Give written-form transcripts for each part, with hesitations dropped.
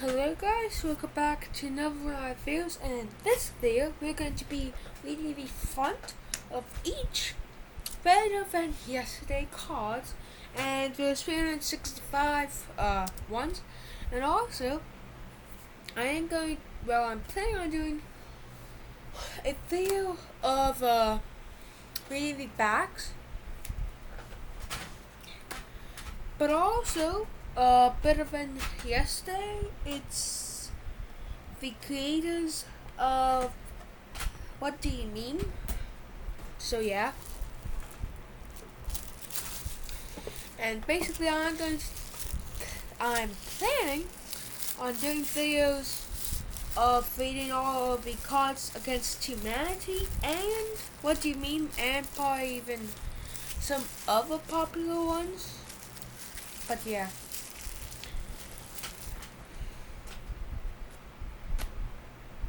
Hello guys, welcome back to another one of my videos, and in this video we're going to be reading the front of each better than yesterday cards, and there's 365 ones, and also I'm planning on doing a video of reading the backs, but also better than yesterday, it's the creators of What Do You Mean? So yeah. And basically I'm planning on doing videos of reading all of the cards against humanity and What Do You Mean, and probably even some other popular ones. But yeah.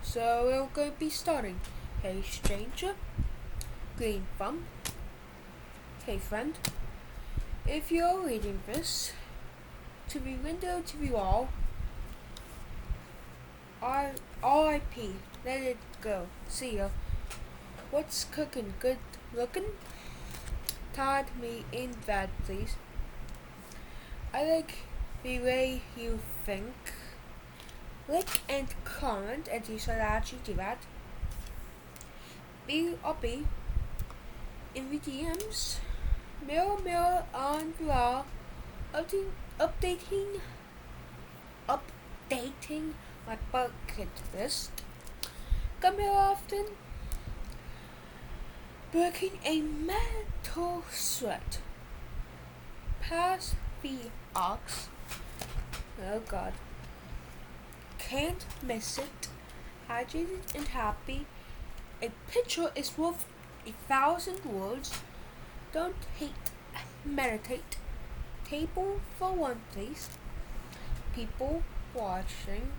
So we're going to be starting. Hey stranger, green thumb, hey friend, if you're reading this, to be window to be all, R.I.P. Let it go. See ya. What's cooking? Good looking? Tag me in that, please. I like the way you think. Like and comment, and you should actually do that. Be in the DMs. Mirror on the wall. Updating my bucket list. Come here often. Breaking a mental sweat. Pass the ox. Oh God. Can't miss it. Hydrated and happy. A picture is worth 1,000 words. Don't hate, meditate. Table for one, please. People watching.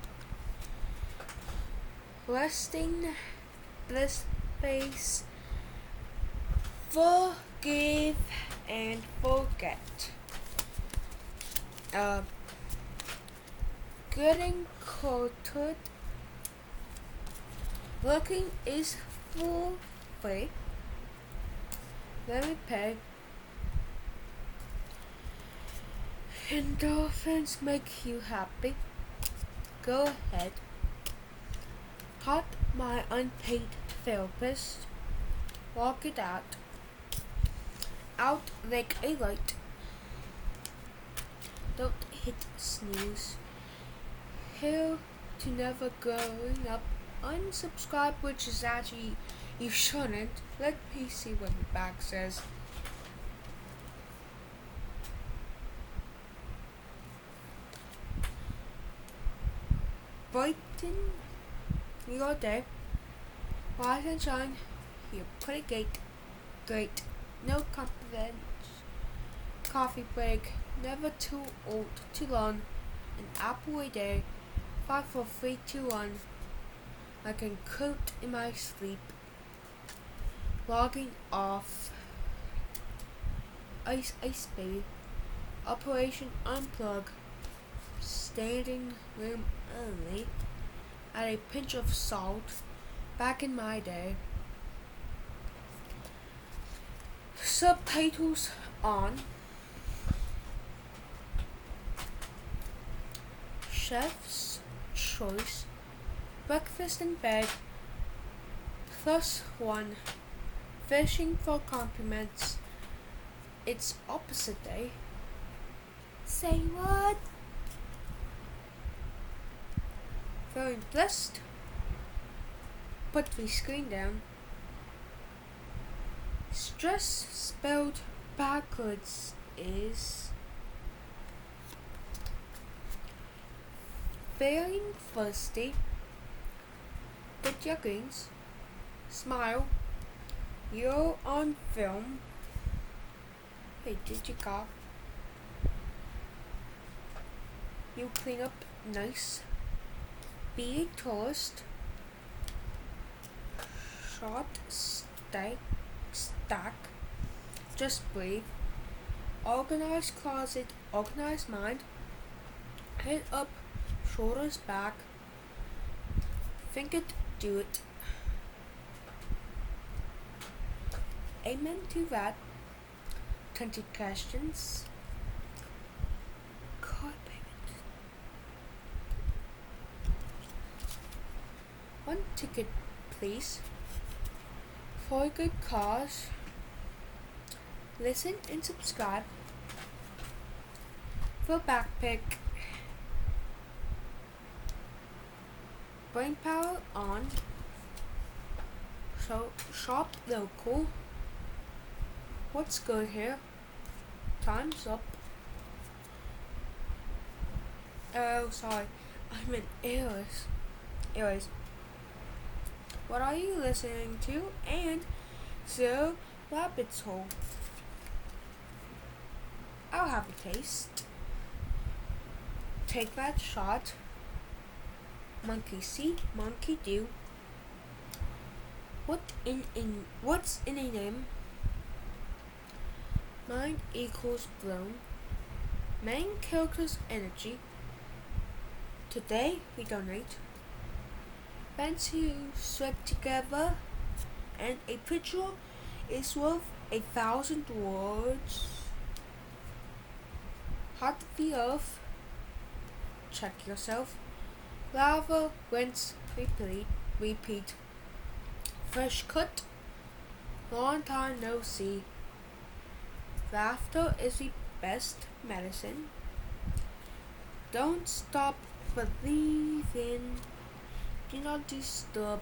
Resting, bliss face. Forgive and forget. Getting coated. Looking is full free. Let me pay. Endorphins make you happy. Go ahead. Hot my unpaid therapist. Walk it out. Out like a light. Don't hit snooze. Here to never growing up. Unsubscribe, which is actually, you shouldn't. Let me see what the back says. Brighten your day. Rise and shine. You're pretty great. No confidence. Coffee break. Never too old to learn. An apple a day. 5, 4, 3, 2, 1. I can coat in my sleep. Logging off. Ice baby. Operation unplug. Standing room only. Add a pinch of salt. Back in my day. Subtitles on. Chef's choice. Breakfast in bed. +1. Fishing for compliments. It's opposite day. Say what? Very blessed. Put the screen down. Stress spelled backwards is feeling thirsty. Get your greens. Smile. You're on film. Hey, did you cough? You clean up nice. Be a tourist. Short stack. Just breathe. Organized closet. Organized mind. Head up shoulders back. Think it, do it. Amen to that. 20 questions. Card payment. 1 ticket, please. 4 good cars. Listen and subscribe. For backpack. Brain power on. So shop local. What's good here? Time's up. Oh, sorry. I'm in errors. Anyways, what are you listening to? And so, rabbit's hole. I'll have a taste. Take that shot. Monkey see, monkey do. What's in a name? Mind equals blown. Main character's energy. Today we donate. Bands who sweat together, and a picture is worth 1,000 words. Heart of the earth. Check yourself. Lava, rinse, repeat. Fresh cut. Long time no see. Laughter is the best medicine. Don't stop believing. Do not disturb.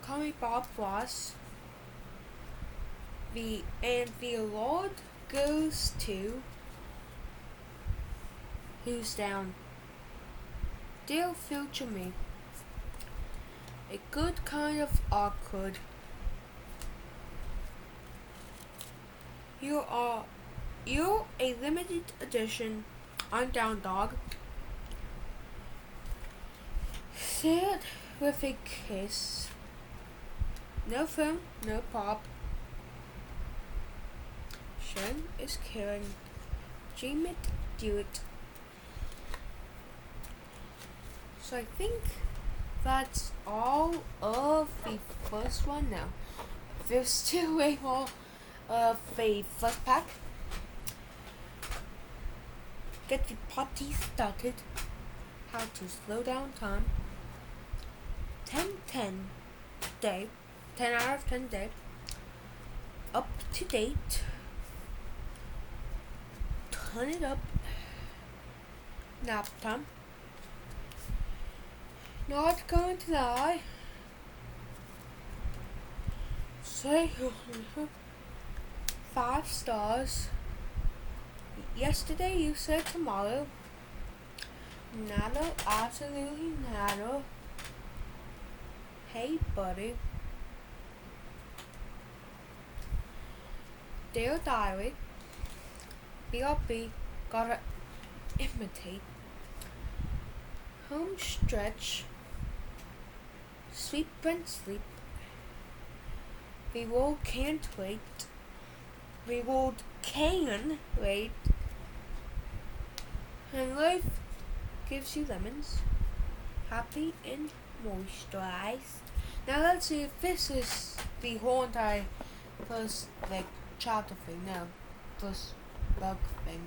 Call me Bob Ross. The award goes to who's down. Dear future me. A good kind of awkward. You're a limited edition. I'm down, dog. Say it with a kiss. No film, no pop. Sharon is caring. Dream it, do it. So I think that's all of the first one now. There's still way more of a first pack. Get the party started. How to slow down time. 10/10 day. 10 out of 10 day. Up to date. Turn it up. Nap time. Not going to lie. Say 5 stars. Yesterday you said tomorrow. Nada, absolutely nada. Hey buddy. Dear diary. BRB, gotta imitate. Home stretch. Sweet and sleep. The world can't wait. The world can wait. And life gives you lemons. Happy and moisturized. Now let's see if this is the whole entire first chapter thing. No, first bug thing.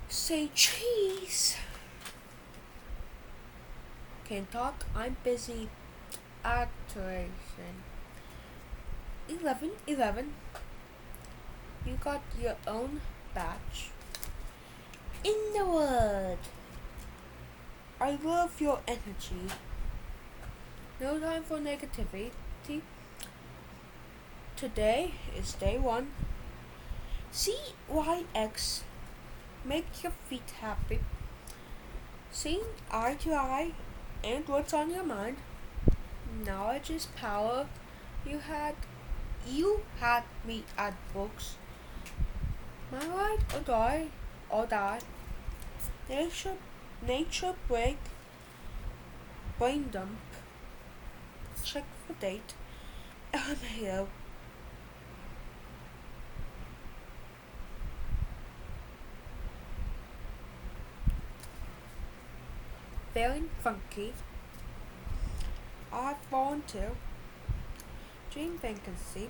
Say cheese. Can't talk. I'm busy. Activation. 11. You got your own batch. In the word. I love your energy. No time for negativity. Today is day 1. CYX. Make your feet happy. Seeing eye to eye and what's on your mind. Knowledge is power. You had me at books. My ride or die. Nature break. Brain dump. Check for date. LMAO. feeling funky, I volunteer. Dream vacancy.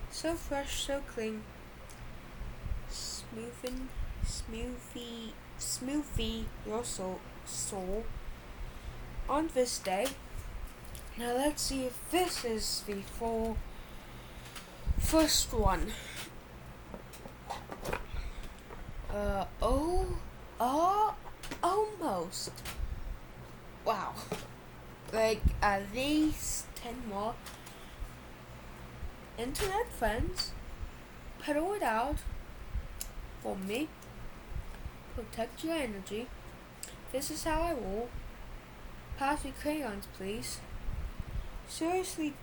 So fresh, so clean. Smoothie your soul on this day. Now let's see if this is the first one. Almost. Wow. Like at least 10 more. Internet friends, pedal it out for me. Protect your energy. This is how I roll. Pass your crayons, please. Seriously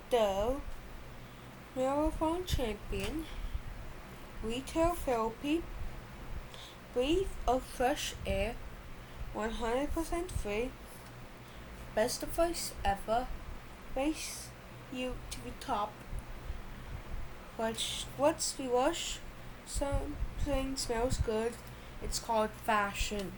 though, marathon champion, retail therapy, breathe of fresh air, 100% free, best advice ever, race you to the top. What's the rush? Something smells good. It's called fashion.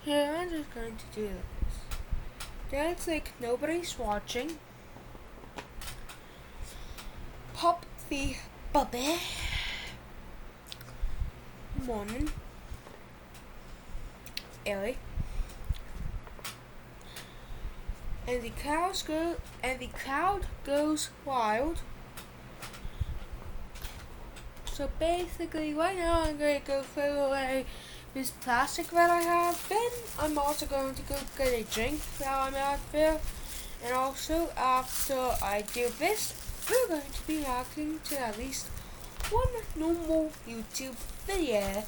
Here, I'm just going to do this. Dance like nobody's watching. Pop the bubby. Morning. Ellie. And the crowd goes wild. So basically, right now I'm going to go throw away this plastic that I have. Then I'm also going to go get a drink while I'm out there. And also, after I do this, we're going to be reacting to at least one normal YouTube video.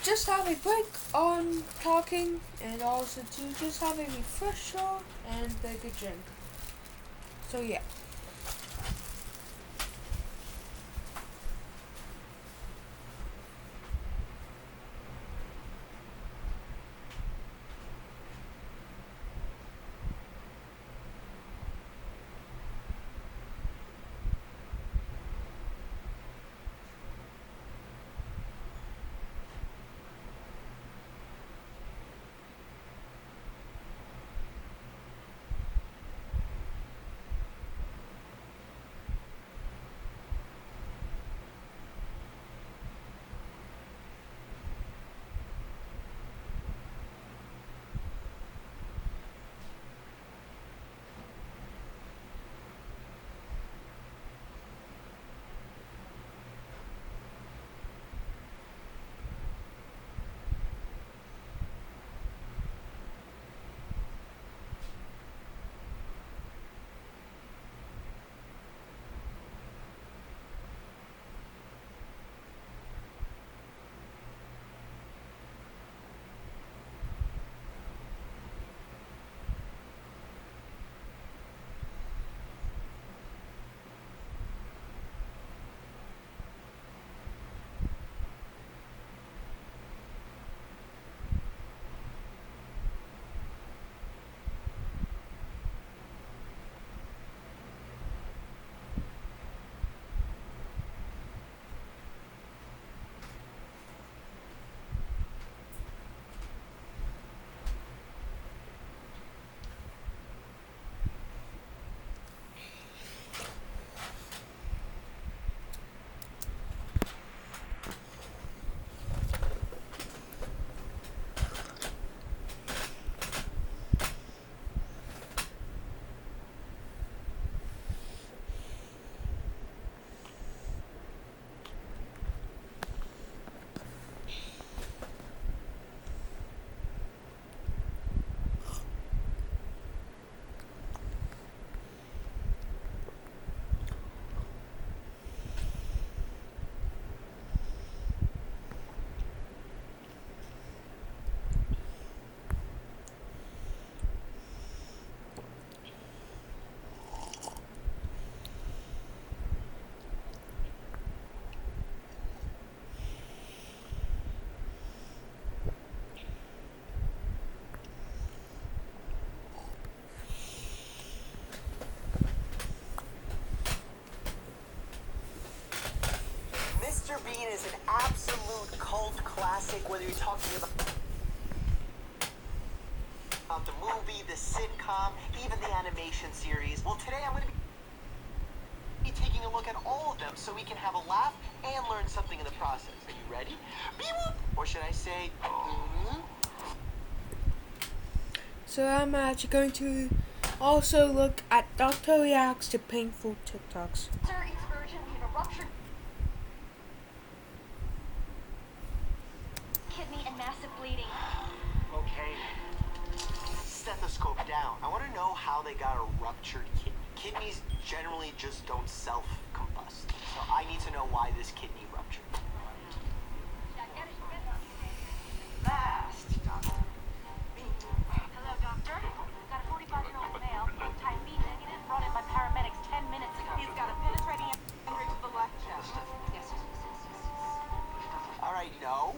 Just have a break on talking, and also to just have a refresher and take a drink. So yeah. cult classic, whether you're talking about the movie, the sitcom, even the animation series. Well, today I'm going to be taking a look at all of them so we can have a laugh and learn something in the process. Are you ready? Or should I say, So I'm actually going to also look at Doctor Reacts to Painful TikToks. Sir, it's urgent. We have a ruptured kidney and massive bleeding. Okay. Stethoscope down. I want to know how they got a ruptured kidney. Kidneys generally just don't self-combust. So I need to know why this kidney ruptured. Fast, Doctor. Hello, doctor. Got a 45-year-old male, type B negative, brought in by paramedics 10 minutes ago. He's got a penetrating injury to the left chest. Yes. All right, no.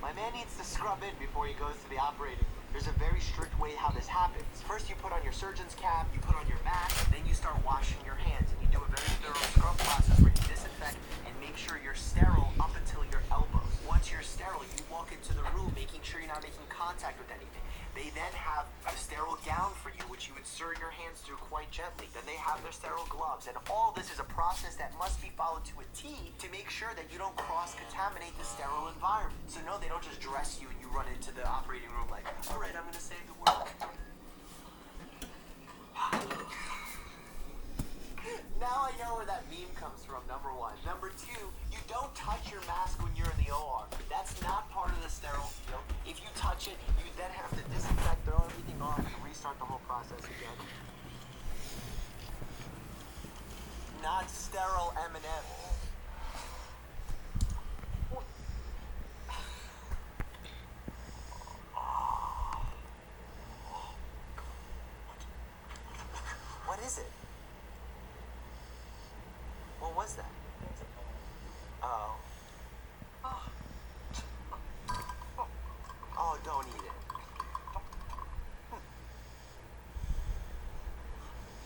My man needs to scrub in before he goes to the operating room. There's a very strict way how this happens. First, you put on your surgeon's cap, you put on your mask, then you start washing your hands, and you do a very thorough scrub process where you disinfect and make sure you're sterile up until your elbows. Once you're sterile, you walk into the room making sure you're not making contact with anything. They then have a sterile gown for you, which you insert your hands through quite gently. Then they have their sterile gloves. And all this is a process that must be followed to a T to make sure that you don't cross-contaminate the sterile environment. So no, they don't just dress you and you run into the operating room like, all right, I'm going to save the world. Now I know where that meme comes from, number one. Number two, you don't touch your mask when you're in the OR. That's not part of the sterile field. If you touch it, you then have to disinfect, throw everything off, and restart the whole process again. Not sterile M&M. What is it? What was that? Oh. Oh, don't eat it.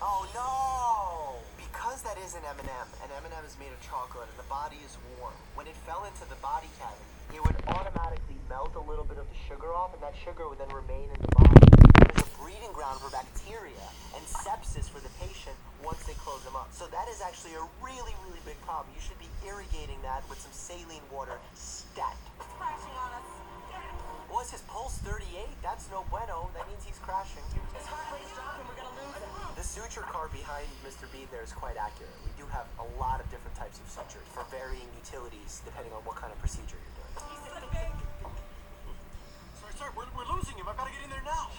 Oh, no! Because that is an M&M, and M&M is made of chocolate, and the body is warm. When it fell into the body cavity, it would automatically melt a little bit of the sugar off, and that sugar would then remain in the body. There's a breeding ground for bacteria and sepsis for the patient once they close them up. So that is actually a really, really big problem. You should be irrigating that with some saline water stat. It's crashing on us. What's his pulse 38? That's no bueno. That means he's crashing. His heart rate's dropping. We're gonna lose him. The suture card behind Mr. Bean there is quite accurate. We do have a lot of different types of sutures for varying utilities depending on what kind of procedure you're doing. He's slipping. Sorry, we're losing him. I've got to get in there now.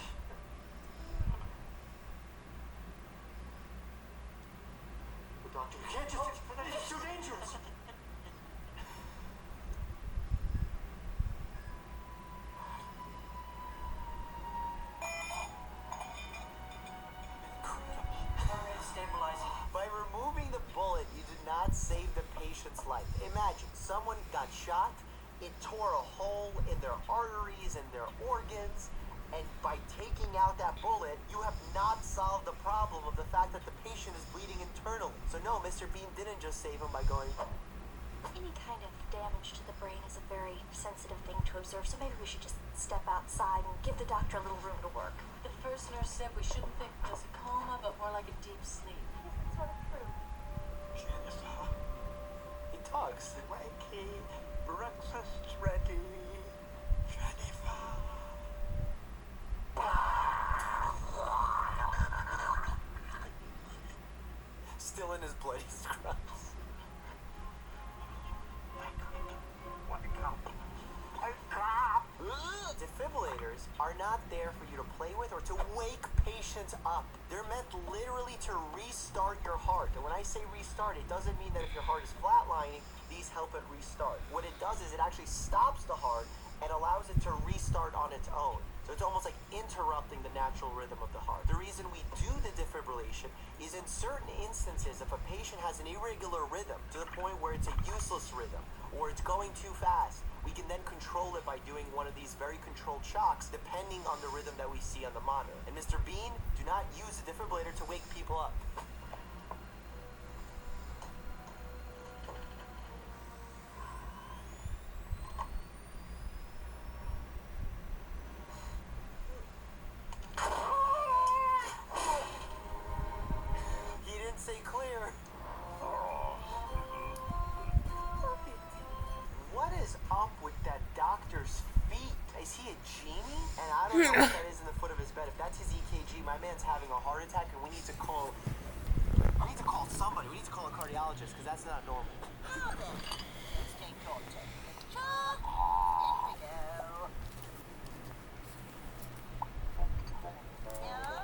Doctor, you can't just... It's too dangerous. By removing the bullet, you did not save the patient's life. Imagine, someone got shot, it tore a hole in their arteries and their organs, and by taking out that bullet, you have not solved the problem of the fact that the patient is bleeding internally. So no, Mr. Bean didn't just save him by going... Any kind of damage to the brain is a very sensitive thing to observe, so maybe we should just step outside and give the doctor a little room to work. The first nurse said we shouldn't think it was a coma, but more like a deep sleep. It's sort of true. Jennifer, he talks. Wakey, breakfast's ready. Jennifer. Still in his bloody scrubs. Defibrillators are not there for you to play with or to wake patients up. They're meant literally to restart your heart. And when I say restart, it doesn't mean that if your heart is flatlining, these help it restart. What it does is it actually stops the heart and allows it to restart on its own. So it's almost like interrupting the natural rhythm of the heart. The reason we do the defibrillation is in certain instances, if a patient has an irregular rhythm to the point where it's a useless rhythm or it's going too fast, we can then control it by doing one of these very controlled shocks depending on the rhythm that we see on the monitor. And Mr. Bean, do not use a defibrillator to wake people up. Is he a genie? And I don't know what that is in the foot of his bed. If that's his EKG, my man's having a heart attack, and we need to call somebody. We need to call a cardiologist, because that's not normal. Now then, let's take your temperature. There we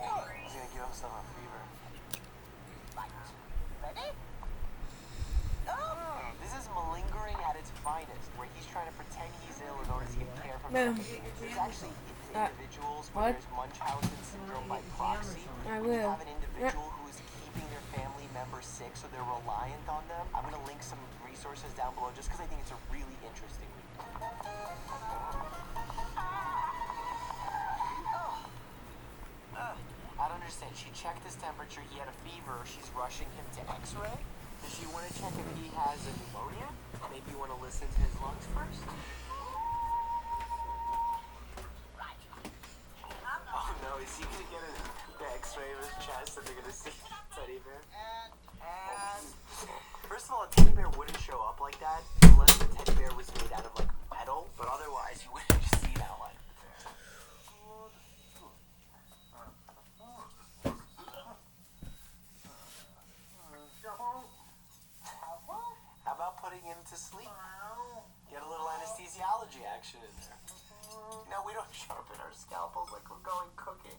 go. He's gonna give himself a fever. Right. Ready? This is malingering at its finest, where he's trying to pretend he's ill in order to get care from No. somebody. There's actually individuals where what? there's Munchausen syndrome by proxy. I When you will. have an individual who is keeping their family member sick, so they're reliant on them. I'm going to link some resources down below just because I think it's a really interesting read. I don't understand. She checked his temperature. He had a fever. She's rushing him to x-ray. Does she want to check if he has a pneumonia? Maybe you want to listen to his lungs first? Oh no, is he going to get the x-ray of his chest and they're going to see teddy bear? And First of all, a teddy bear wouldn't show up like that unless the teddy bear was made out of like metal, but otherwise you wouldn't just see that like. How about putting him to sleep? Get a little anesthesiology action in there. No, we don't sharpen our scalpels like we're going cooking.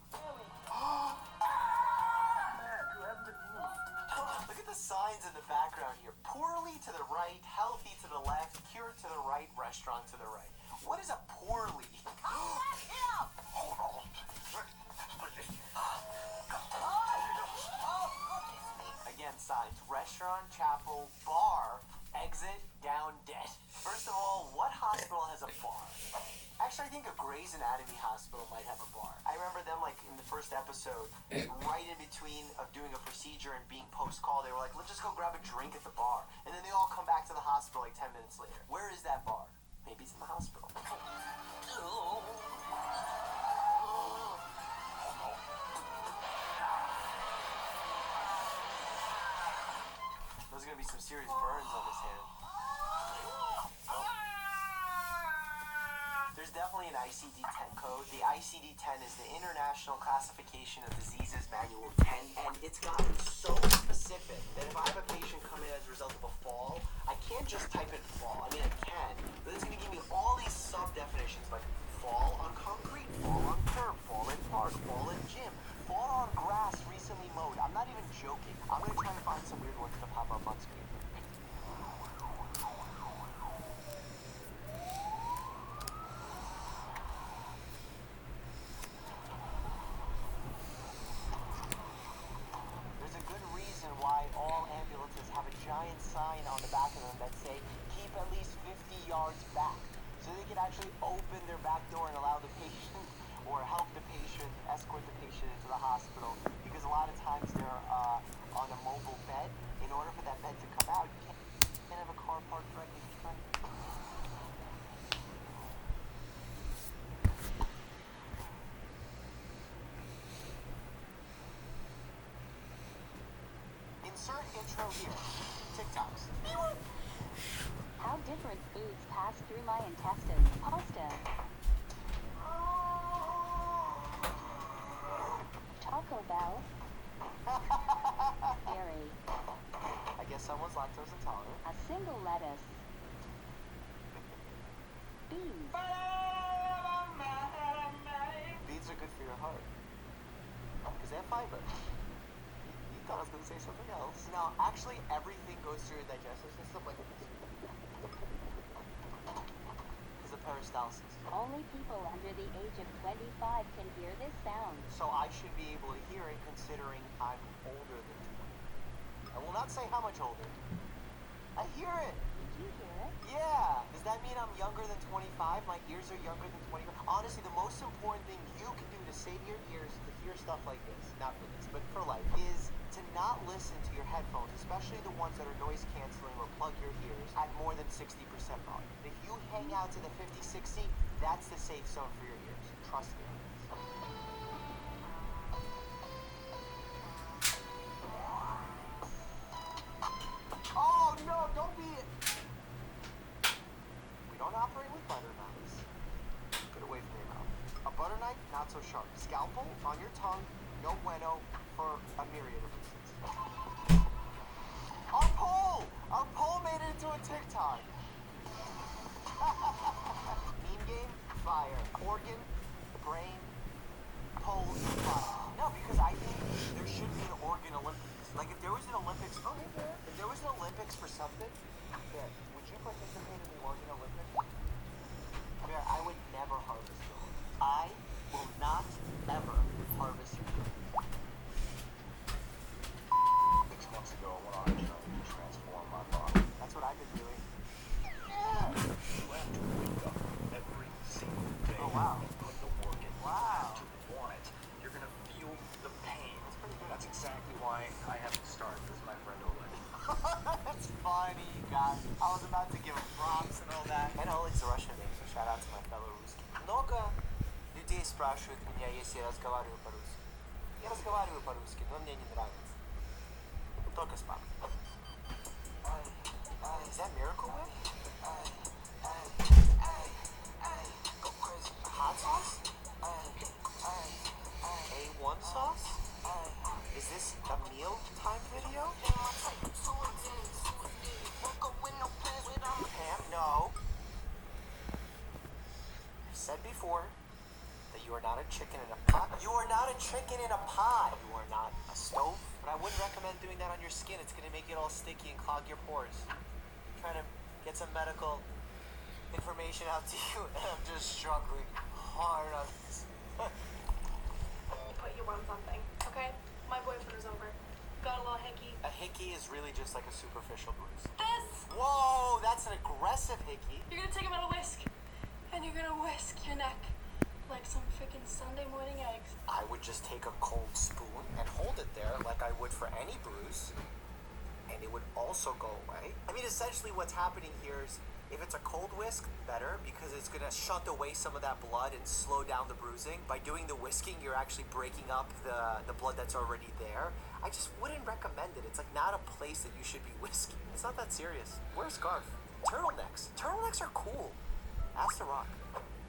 Look at the signs in the background here. Poorly to the right, healthy to the left, cured to the right, restaurant to the right. What is a poorly? Again, signs. Restaurant, chapel, bar, exit, down dead. First of all, what hospital has a bar? Actually, I think a Grey's Anatomy hospital might have a bar. I remember them, like, in the first episode, right in between of doing a procedure and being post-call, they were like, let's just go grab a drink at the bar. And then they all come back to the hospital like 10 minutes later. Where is that bar? Maybe it's in the hospital. There's gonna be some serious burns on this hand. There's definitely an ICD-10 code. The ICD-10 is the International Classification of Diseases Manual 10, and it's gotten so specific that if I have a patient come in as a result of a fall, I can't just type in fall. I mean, I can, but it's gonna give me all these sub-definitions like fall on concrete, fall on curb, fall in park, fall in gym, fall on grass recently mowed. I'm not even joking. I'm gonna try and find some weird ones to pop up on screen. There's a good reason why all ambulances have a giant sign on the back of them that say, keep at least 50 yards back. So they can actually open their back door and allow the patient or help the patient, escort the patient into the hospital. Because a lot of times they're on a mobile bed. In order for that bed to come out, you can't have a car parked directly in front. Insert intro here. TikToks. How different foods pass through my intestines. Pasta. Taco Bell. Dairy. I guess someone's lactose intolerant. A single lettuce. Beans. Beans are good for your heart. Because they have fiber. You thought I was going to say something else. No, actually, everything goes through your digestive system like this. Because of peristalsis. Only people under the age of 25 can hear this sound. So I should be able to hear it considering I'm older than 20. I will not say how much older. I hear it. Did you hear it? Yeah. Does that mean I'm younger than 25? My ears are younger than 25? Honestly, the most important thing you can do to save your ears to hear stuff like this, not for this, but for life, is to not listen to your headphones, especially the ones that are noise canceling or plug your ears at more than 60% volume. If you hang out to the 50-60, that's the safe zone for your ears. Trust me. Oh no, don't be it. We don't operate with butter knives. so sharp. Scalpel on your tongue, no bueno for a myriad of reasons. Our poll! Our poll made it into a TikTok. Meme game, fire. Organ, the brain, poll, fire. No, because I think there should be an organ Olympics. Like if there was an Olympics, if there was an Olympics for something, yeah, would you participate in the organ Olympics? Bear, I would never harvest your organ. I will not ever harvest your organ. 6 months ago, I went on a journey to transform my body. That's what I've been doing. You have to wake up every single day Oh, wow. and put the work in. Wow. You have to want it. You're gonna feel the pain. That's pretty good. That's exactly why I have to start with my friend Oleg. That's funny, you guys. I was about to give him props and all that. And Oleg's a Russian name, so shout out to my fellow Ruski. Много людей спрашивают меня, если я разговариваю по-русски. Я разговариваю по-русски, но мне не нравится. Только с папой. Is that Miracle Whip? Hot sauce? A1 sauce? Is this a meal time video? Pam, no. I said before that you are not a chicken in a pot. You are not a chicken in a pot. You are not a stove. But I wouldn't recommend doing that on your skin. It's going to make it all sticky and clog your pores. I'm trying to get some medical information out to you, and I'm just struggling hard on this. Put you on something, okay? My boyfriend is over. Got a little hickey. A hickey is really just like a superficial bruise. This! Whoa, that's an aggressive hickey. You're gonna take him at a whisk. And you're gonna whisk your neck like some freaking Sunday morning eggs. I would just take a cold spoon and hold it there like I would for any bruise, and it would also go away. I mean, essentially what's happening here is if it's a cold whisk, better, because it's gonna shunt away some of that blood and slow down the bruising. By doing the whisking, you're actually breaking up the blood that's already there. I just wouldn't recommend it. It's like not a place that you should be whisking. It's not that serious. Wear a scarf. Turtlenecks. Turtlenecks are cool. Ask the Rock.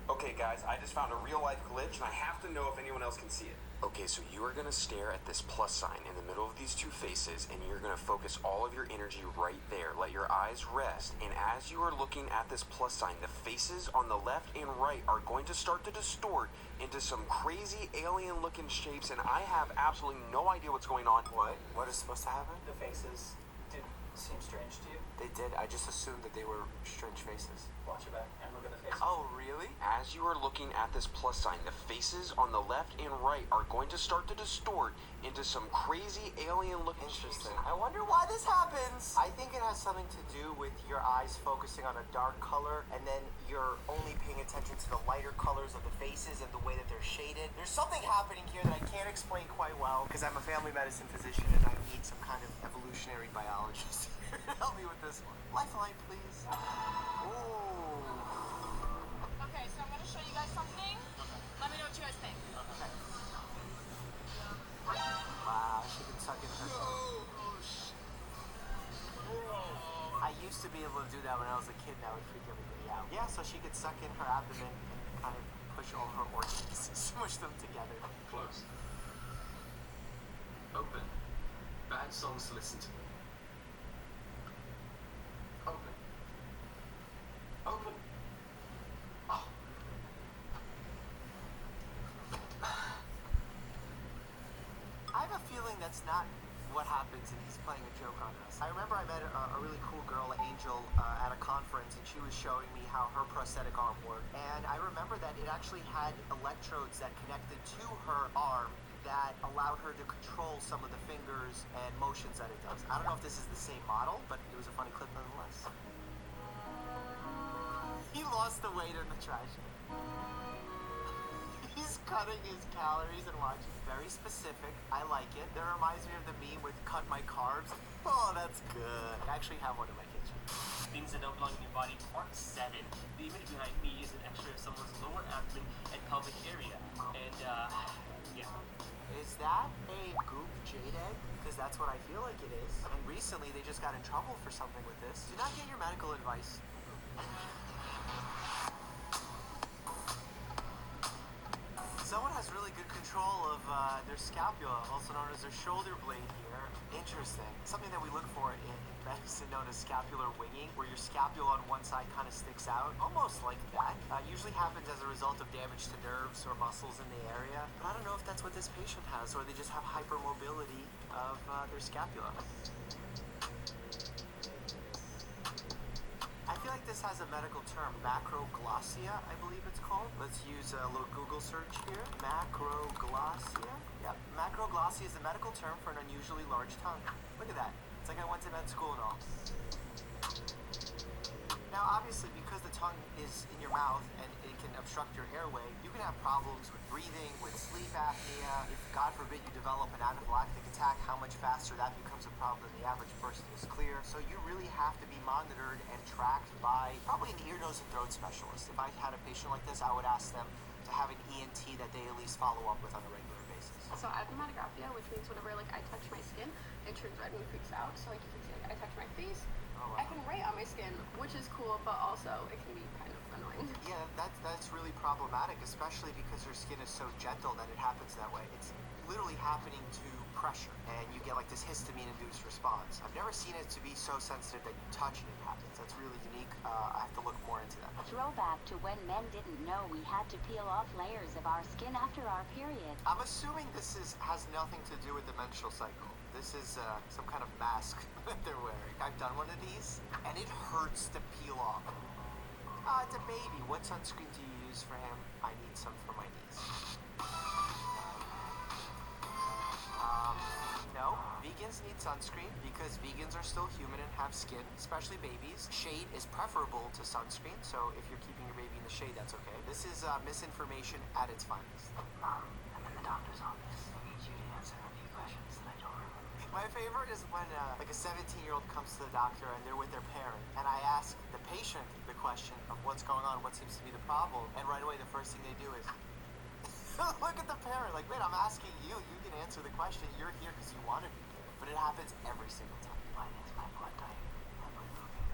Okay, guys, I just found a real-life glitch, and I have to know if anyone else can see it. Okay, so you are going to stare at this plus sign in the middle of these two faces, and you're going to focus all of your energy right there. Let your eyes rest, and as you are looking at this plus sign, the faces on the left and right are going to start to distort into some crazy alien-looking shapes, and I have absolutely no idea what's going on. What? What is supposed to happen? The faces did seem strange to you. They did. I just assumed that they were strange faces. Watch your back and look at the faces. Oh, really? As you are looking at this plus sign, the faces on the left and right are going to start to distort into some crazy alien-looking shapes. Interesting. I wonder why this happens. I think it has something to do with your eyes focusing on a dark color, and then you're only paying attention to the lighter colors of the faces and the way that they're shaded. There's something happening here that I can't explain quite well, because I'm a family medicine physician and I need some kind of evolutionary biologist here to help me with this one. Lifeline, please. Ooh. Okay, so I'm gonna show you guys something. Let me know what you guys think. Wow, she can suck in her tongue. I used to be able to do that when I was a kid, and that would freak everybody out. Yeah, so she could suck in her abdomen, kind of push all her organs and smush them together. Close. Open. Bad songs to listen to. Open. Open. Oh. I have a feeling that's not what happens and he's playing a joke on us. I remember I met a really cool girl, Angel, at a conference, and she was showing me how her prosthetic arm worked. And I remember that it actually had electrodes that connected to her arm that allowed her to control some of the fingers and motions that it does. I don't know if this is the same model, but it was a funny clip nonetheless. He lost the weight in the trash can. He's cutting his calories and watching. Very specific. I like it. That reminds me of the meme with cut my carbs. Oh, that's good. I actually have one in my kitchen. Things that don't belong in your body, part 7. The image behind me is an x-ray of someone's lower abdomen and pelvic area. And, yeah. Is that a goop jade egg? Because that's what I feel like it is. And recently they just got in trouble for something with this. Do not get your medical advice. Someone has really control of their scapula, also known as their shoulder blade here. Interesting. Something that we look for in medicine known as scapular winging, where your scapula on one side kind of sticks out, almost like that. Usually happens as a result of damage to nerves or muscles in the area. But I don't know if that's what this patient has, or they just have hypermobility of their scapula. I feel like this has a medical term, macroglossia, I believe it's called. Let's use a little Google search here. Macroglossia. Yep, macroglossia is a medical term for an unusually large tongue. Look at that. It's like I went to med school and all. Now, obviously, because the tongue is in your mouth and it can obstruct your airway, you can have problems with breathing, with sleep apnea. If, God forbid, you develop an anaphylactic attack, how much faster that becomes a problem than the average person is clear. So you really have to be monitored and tracked by probably an ear, nose, and throat specialist. If I had a patient like this, I would ask them to have an ENT that they at least follow up with on a regular basis. So I have dermatographia, which means whenever I touch my skin, it turns red and freaks out. So you can see I touch my face. Oh, wow. I can write on my skin, which is cool, but also it can be kind of annoying. Yeah, that's really problematic, especially because your skin is so gentle that it happens that way. It's literally happening to pressure, and you get like this histamine-induced response. I've never seen it to be so sensitive that you touch and it happens. That's really unique. I have to look more into that. Throwback to when men didn't know we had to peel off layers of our skin after our period. I'm assuming this has nothing to do with the menstrual cycle. This is some kind of mask that they're wearing. I've done one of these, and it hurts to peel off. It's a baby. What sunscreen do you use for him? I need some for my niece. No, vegans need sunscreen because vegans are still human and have skin, especially babies. Shade is preferable to sunscreen, so if you're keeping your baby in the shade, that's okay. This is misinformation at its finest. Mom, I'm in the doctor's office. I need you to answer a few questions that I don't remember. My favorite is when like a 17-year-old comes to the doctor and they're with their parent, and I ask the patient the question of what's going on, what seems to be the problem, and right away the first thing they do is look at the parent like, wait, I'm asking you, you can answer the question, you're here because you want to be here. But it happens every single time. What is my blood type? I'm removing.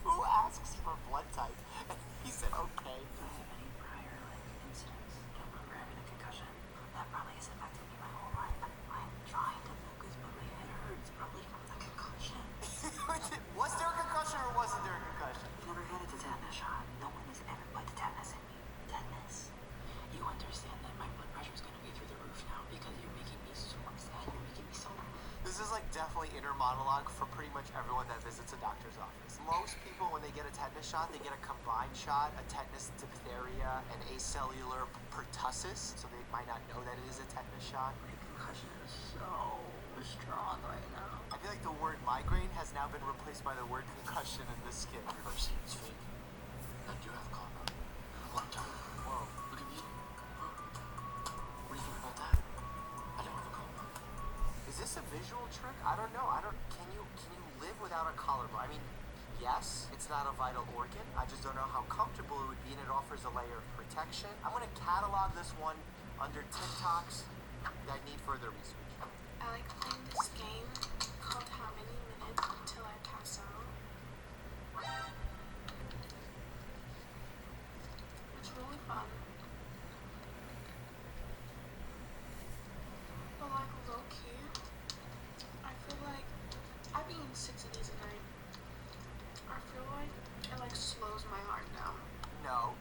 Who asks for blood type? And he said, okay. Do I have any prior incidents? Don't remember having a concussion. That probably has affected me my whole life. I'm trying to focus, but my head hurts, probably from the concussion. Was there a concussion or wasn't there a concussion? Never had a tetanus shot. No one has ever put tetanus in me. Tetanus. You understand that my blood pressure is going to be through the roof now because you're making me so upset. You're making me so... This is like definitely inner monologue for pretty much everyone that visits a doctor's office. Most people, when they get a tetanus shot, they get a combined shot, a tetanus, diphtheria, and acellular pertussis, so they might not know that it is a tetanus shot. My concussion is so strong right now. I feel like the word migraine has now been replaced by the word concussion in this skit. Reversing is fake. I do have karma. Look, whoa, look at me. What do you think about that? I don't have a karma. Is this a visual trick? I don't know. Can you live without a collarbone? I mean, yes, it's not a vital organ. I just don't know how comfortable it would be, and it offers a layer of protection. I'm gonna catalog this one under TikToks that need further research. I like playing this game called How Many Minutes Until I Pass Out. It's really fun. But like low key, I feel like I've eaten 6 of these a night. I feel like it like slows my heart down. No.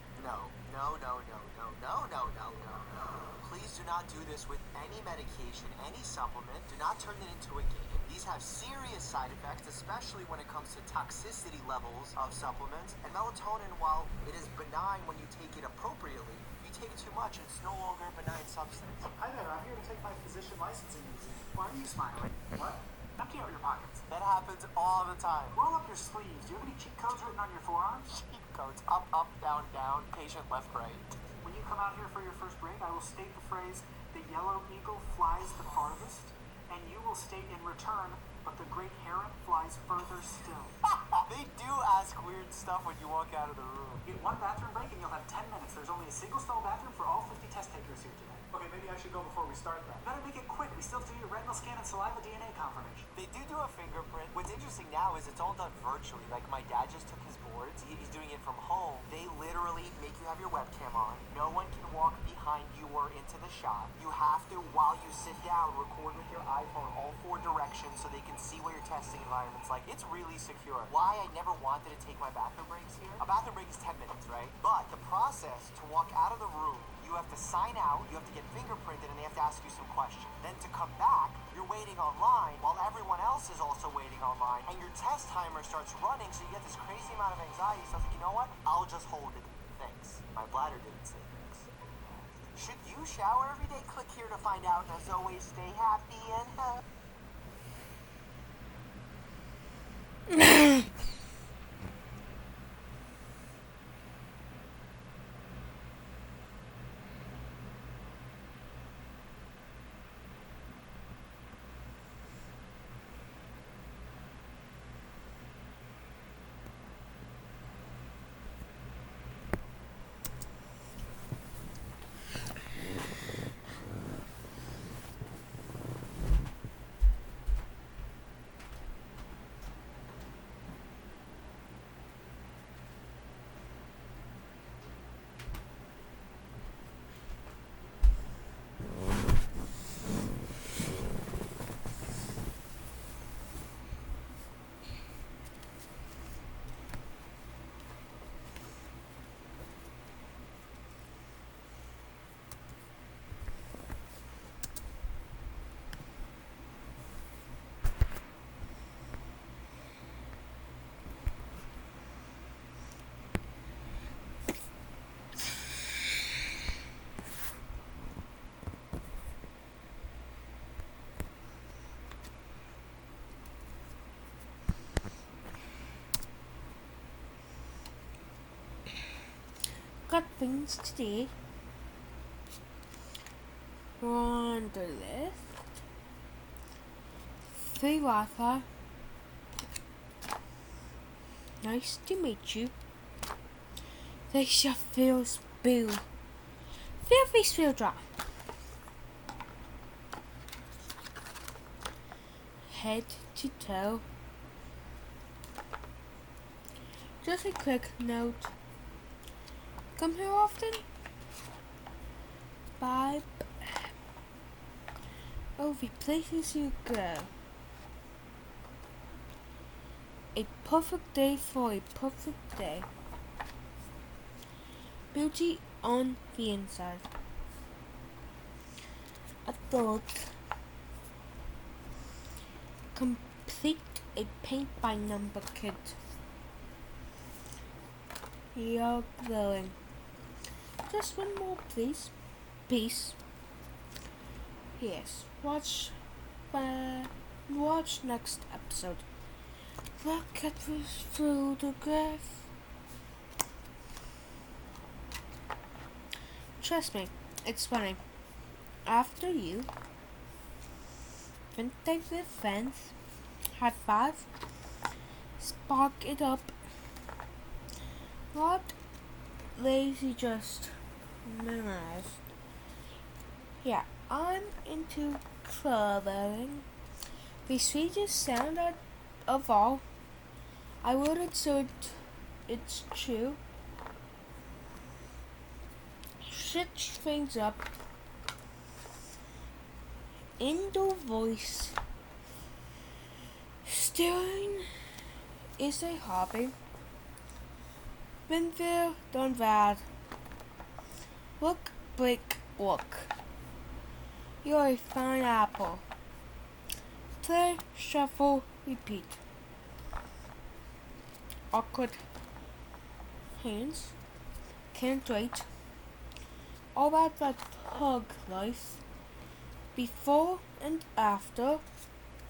Please do not do this with any medication, any supplement. Do not turn it into a game. These have serious side effects, especially when it comes to toxicity levels of supplements. And melatonin, while it is benign when you take it appropriately, if you take it too much, it's no longer a benign substance. Hi there, I'm here to take my physician licensing exam. Why are you smiling? What? Empty out your pockets. That happens all the time. Roll up your sleeves. Do you have any cheat codes written on your forearms? Cheat codes. Up, down, patient left, right. When you come out here for your first break, I will state the phrase, the yellow eagle flies the farthest, and you will state in return, but the great heron flies further still. They do ask weird stuff when you walk out of the room. Get one bathroom break and you'll have 10 minutes. There's only a single stall bathroom for all 50 test takers here today. Okay, maybe I should go before we start that. Better make it quick. We still have to do your retinal scan and saliva DNA confirmation. They do a fingerprint. What's interesting now is it's all done virtually. Like my dad just took his boards. He's doing it from home. They literally make you have your webcam on. No one can walk behind you or into the shop. You have to, while you sit down, record with your iPhone all 4 directions so they can see what your testing environment's like. It's really secure. Why I never wanted to take my bathroom breaks here. A bathroom break is 10 minutes, right? But the process to walk out of the room, you have to sign out, you have to get fingerprinted, and they have to ask you some questions. Then to come back, you're waiting online while everyone else is also waiting online, and your test timer starts running, so you get this crazy amount of anxiety. So I was like, you know what? I'll just hold it. Thanks. My bladder didn't say thanks. Should you shower every day? Click here to find out. And as always, stay happy and healthy. Got things to do. On the list, free Wi-Fi. Nice to meet you. They shall feel spill. Feel free spill drop. Head to toe. Just a quick note. Come here often? Bye. Oh, the places you go. A perfect day for a perfect day. Beauty on the inside. Adults. Complete a paint by number kit. You're glowing. Just one more, please. Peace. Yes. Watch next episode. Look at this photograph. Trust me, it's funny. After you, vintage with friends, high five, spark it up. Not lazy, just memorized. Yeah, I'm into traveling. The sweetest sound of all. I wrote it so it's true. Switch things up. Indoor voice. Steering is a hobby. Been there, done that. Look, break, walk. You're a fine apple. Play, shuffle, repeat. Awkward hands. Can't wait. All about that hug life. Before and after.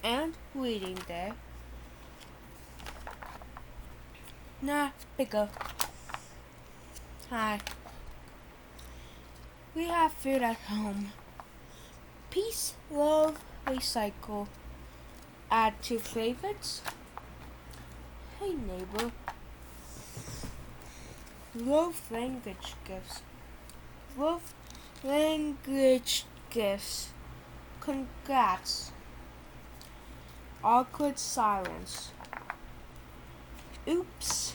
And reading there. Nah, bigger. Hi. We have food at home. Peace, love, recycle. Add 2 favorites. Hey neighbor. Love language gifts. Love Language gifts. Congrats. Awkward silence. Oops.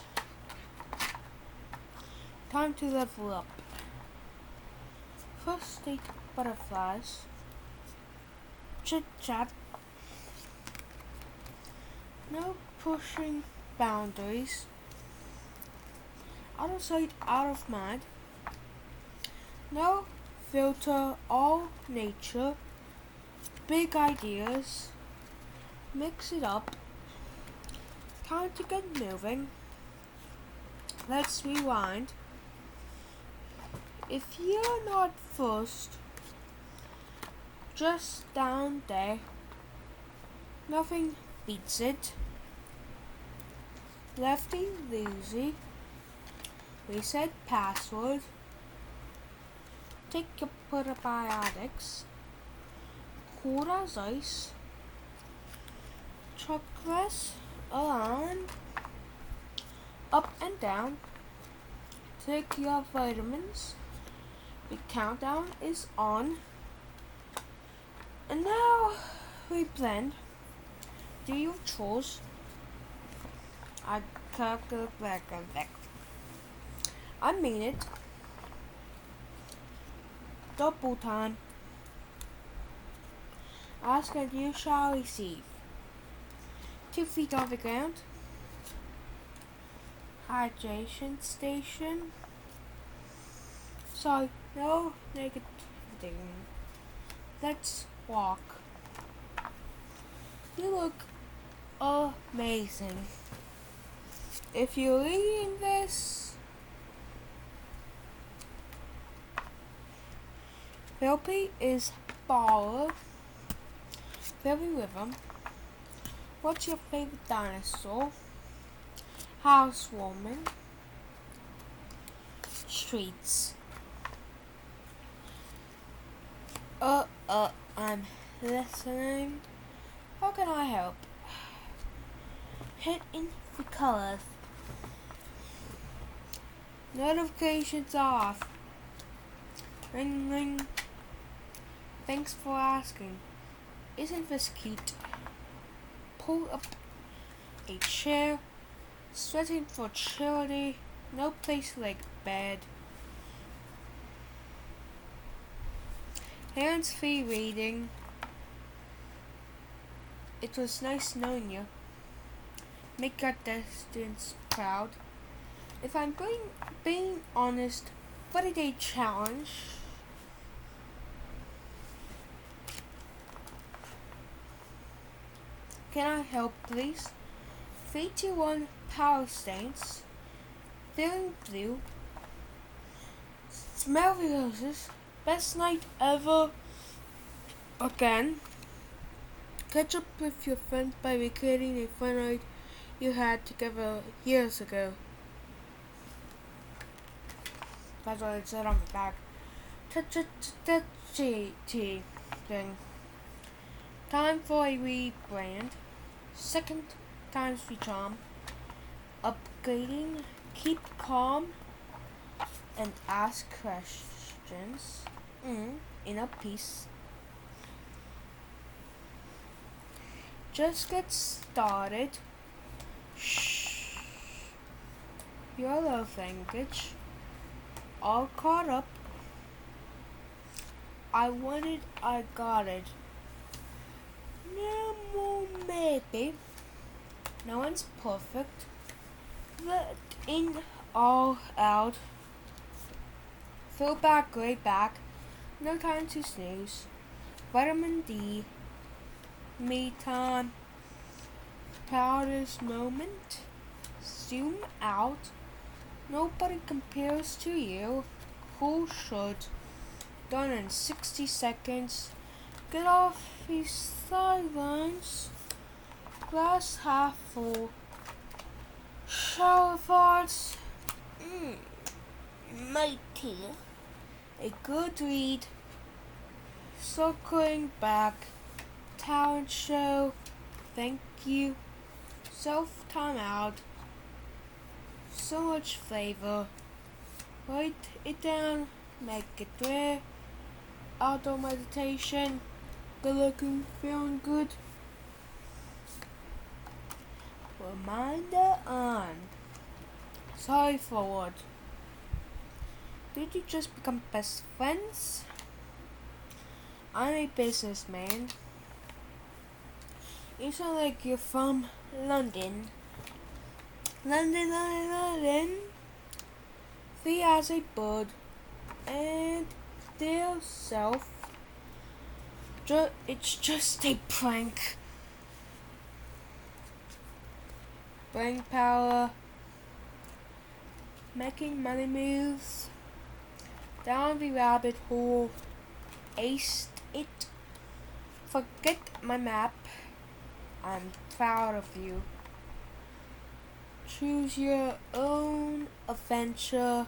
Time to level up. First state butterflies. Chit chat. No pushing boundaries. Out of sight, out of mind. No filter, all nature. Big ideas. Mix it up. Time to get moving. Let's rewind. If you're not first, just down there, nothing beats it. Lefty loosey. Reset password. Take your probiotics. Cool as ice. Chocolates around. Up and down. Take your vitamins. The countdown is on. And now we blend. Do your chores. I can't go back and back. I mean it. Double time. Ask and you shall receive. 2 feet off the ground. Hydration station. Sorry, no negative. Let's walk. You look amazing. If you're reading this, Philby is baller. Very rhythm. What's your favorite dinosaur? Housewoman. Streets. I'm listening. How can I help? Hit in the colors. Notifications off. Ring ring. Thanks for asking. Isn't this cute? Pull up a chair. Sweating for charity. No place like bed. Hands-free reading. It was nice knowing you. Make our distance proud. If I'm being honest, 40-day challenge. Can I help, please? 3, 2, 1, power stains. Feeling blue. Smell the roses. Best night ever. Again. Catch up with your friends by recreating a fun night you had together years ago. That's what it said on the back. Touchy thing. Time for a rebrand. Second time's the charm. Upgrading. Keep calm. And ask questions. Inner peace. Just get started. Shh. Your love language. All caught up. I want it, I got it. No more maybe. No one's perfect. Let in all out. Fill back, way back. No time to snooze. Vitamin D. Me time. Proudest moment. Zoom out. Nobody compares to you. Who should? Done in 60 seconds. Get off these sidelines. Glass half full. Shower thoughts. Mighty. A good read. Circling back. Talent show. Thank you. Self time out. So much flavor. Write it down. Make it rare. auto meditation. Good looking, feeling good. Reminder on. Sorry forward. Did you just become best friends? I'm a businessman. You sound like you're from London. London. Free as a bird. And their self. It's just a prank. Brain power. Making money moves. Down the rabbit hole. Aced it. Forget my map. I'm proud of you. Choose your own adventure.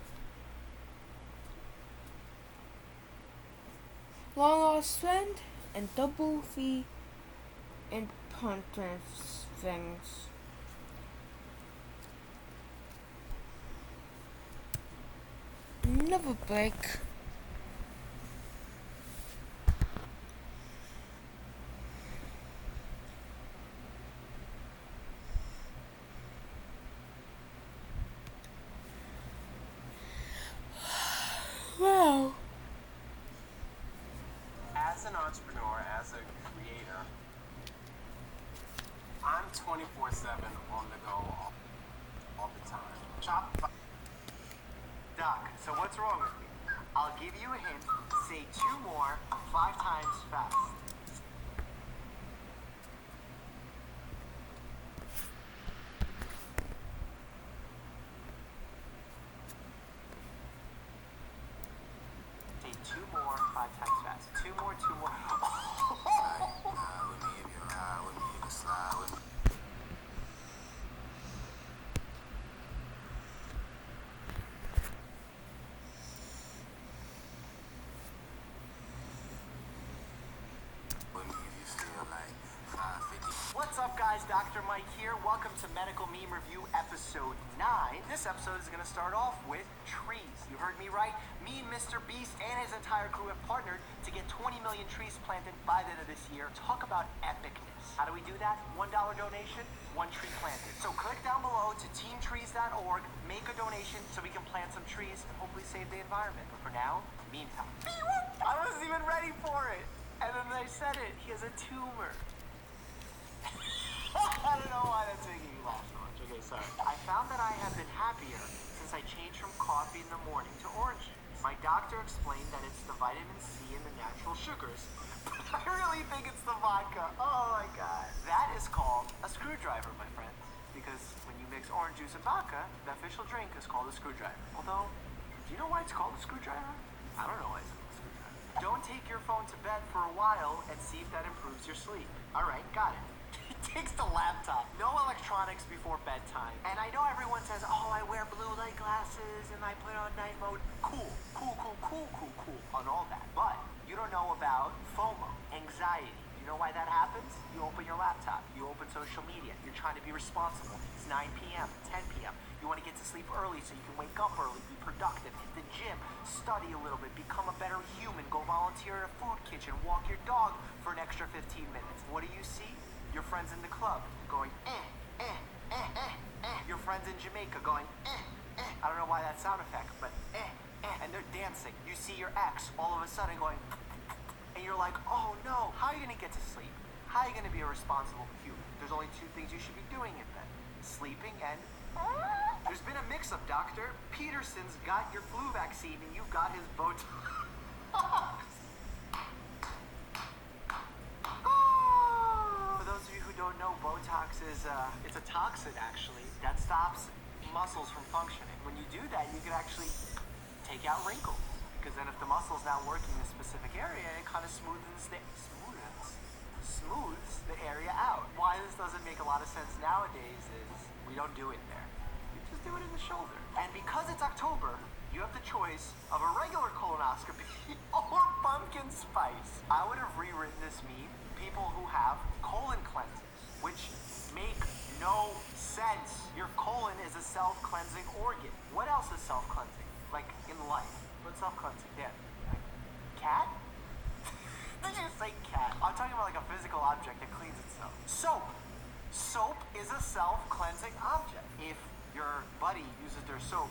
Long lost friend and double the importance things. Never break. Wow. As an entrepreneur, as a creator, I'm 24/7 on the go all the time. Shopify. Doc, so what's wrong with me? I'll give you a hint. Say 2 more, 5 times fast. Say 2 more, 5 times fast. 2 more, 2 more. What's up, guys? Dr. Mike here. Welcome to Medical Meme Review Episode 9. This episode is going to start off with trees. You heard me right. Me and Mr. Beast and his entire crew have partnered to get 20 million trees planted by the end of this year. Talk about epicness. How do we do that? $1 donation, 1 tree planted. So click down below to teamtrees.org, make a donation so we can plant some trees and hopefully save the environment. But for now, meme time. I wasn't even ready for it. And then I said it. He has a tumor. I don't know why that's making me laugh so much. Okay, sorry. I found that I have been happier since I changed from coffee in the morning to orange juice. My doctor explained that it's the vitamin C and the natural sugars. I really think it's the vodka. Oh my god. That is called a screwdriver, my friend. Because when you mix orange juice and vodka, the official drink is called a screwdriver. Although, do you know why it's called a screwdriver? I don't know why it's called a screwdriver. Don't take your phone to bed for a while and see if that improves your sleep. Alright, got it. Takes the laptop. No electronics before bedtime. And I know everyone says, oh, I wear blue light glasses and I put on night mode. Cool on all that. But you don't know about FOMO, anxiety. You know why that happens? You open your laptop. You open social media. You're trying to be responsible. It's 9 p.m., 10 p.m. You want to get to sleep early so you can wake up early, be productive, hit the gym, study a little bit, become a better human, go volunteer at a food kitchen, walk your dog for an extra 15 minutes. What do you see? Your friends in the club going, Your friends in Jamaica going, I don't know why that sound effect, but and they're dancing. You see your ex all of a sudden going, and you're like, oh no, how are you going to get to sleep? How are you going to be a responsible human? There's only 2 things you should be doing in bed. Sleeping and... There's been a mix-up, doctor. Peterson's got your flu vaccine and you've got his Botox. For those of you who don't know, Botox is it's a toxin actually that stops muscles from functioning. When you do that, you can actually take out wrinkles. Because then if the muscle's not working in a specific area, it kind of smooths the area out. Why this doesn't make a lot of sense nowadays is we don't do it there. We just do it in the shoulder. And because it's October, you have the choice of a regular colonoscopy or pumpkin spice. I would have rewritten this meme, people who have colon cleanses, which make no sense. Your colon is a self-cleansing organ. What else is self-cleansing? Like in life? What's self-cleansing? Yeah. Like cat? Did you say cat? I'm talking about like a physical object that cleans itself. Soap. Soap is a self-cleansing object. If your buddy uses their soap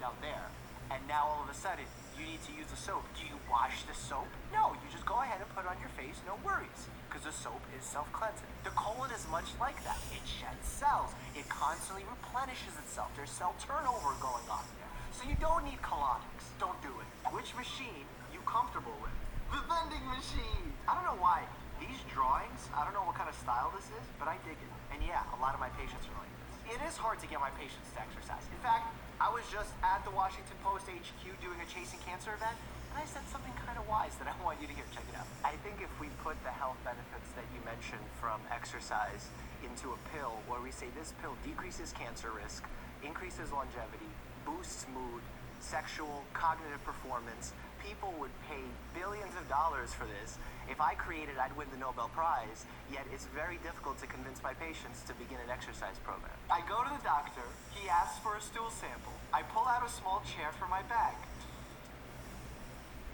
down there, and now all of a sudden you need to use the soap, do you wash the soap? No, you just go ahead and put it on your face, no worries, because the soap is self-cleansing. The colon is much like that. It sheds cells. It constantly replenishes itself. There's cell turnover going on there. So you don't need colonics. Don't do it. Which machine are you comfortable with? The vending machine. I don't know why. These drawings, I don't know what kind of style this is, but I dig it. And yeah, a lot of my patients are like this. It is hard to get my patients to exercise. In fact, I was just at the Washington Post HQ doing a Chasing Cancer event, and I said something kind of wise that I want you to hear. Check it out. I think if we put the health benefits that you mentioned from exercise into a pill, where we say this pill decreases cancer risk, increases longevity, boosts mood, sexual, cognitive performance, people would pay billions of dollars for this. If I created, I'd win the Nobel Prize, yet it's very difficult to convince my patients to begin an exercise program. I go to the doctor, he asks for a stool sample. I pull out a small chair from my bag.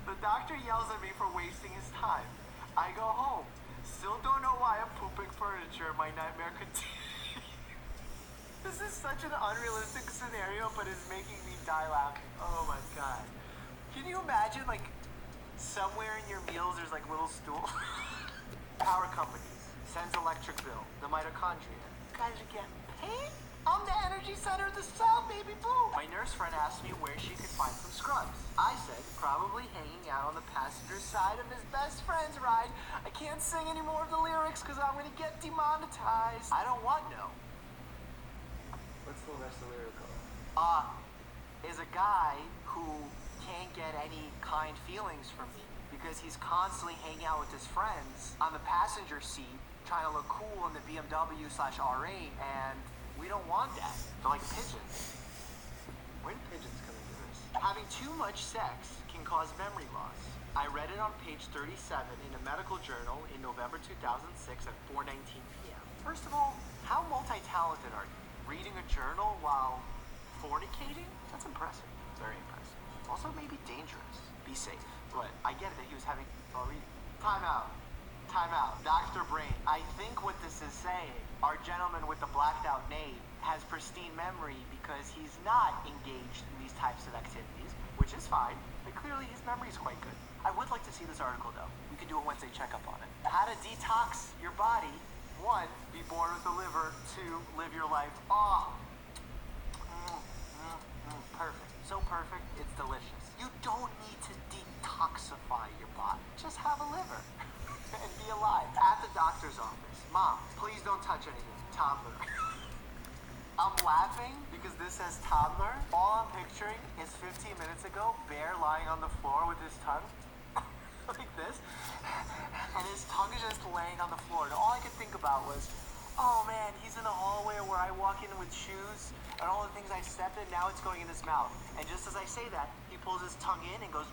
The doctor yells at me for wasting his time. I go home. Still don't know why I'm pooping furniture. My nightmare continues. This is such an unrealistic scenario, but it's making me die laughing. Oh my god. Can you imagine, like, somewhere in your meals there's like little stool? Power companies sends electric bill. The mitochondria. You guys are getting paid? I'm the energy center of the cell, baby boo. My nurse friend asked me where she could find some scrubs. I said probably hanging out on the passenger side of his best friend's ride. I can't sing any more of the lyrics because I'm gonna get demonetized. I don't want no. What's the rest of the lyric called? Is a guy who can't get any kind feelings from me because he's constantly hanging out with his friends on the passenger seat trying to look cool in the BMW/R8, and we don't want that. They're like pigeons. Where do pigeons come into this? Having too much sex can cause memory loss. I read it on page 37 in a medical journal in November 2006 at 4:19 p.m. First of all, how multi-talented are you? Reading a journal while fornicating? That's impressive. Very impressive. Also maybe dangerous. Be safe. But I get it that he was having already. Time out. Time out. Dr. Brain, I think what this is saying, our gentleman with the blacked out name has pristine memory because he's not engaged in these types of activities, which is fine, but clearly his memory is quite good. I would like to see this article though. We could do a Wednesday checkup on it. How to detox your body. 1, be born with a liver. 2, live your life. Perfect. So perfect, it's delicious. You don't need to detoxify your body. Just have a liver and be alive. At the doctor's office. Mom, please don't touch anything. Toddler. I'm laughing because this says toddler. All I'm picturing is 15 minutes ago, Bear lying on the floor with his tongue like this, and his tongue is just laying on the floor. And all I could think about was, oh man, he's in the hallway where I walk in with shoes, and all the things I stepped in, now it's going in his mouth. And just as I say that, he pulls his tongue in and goes,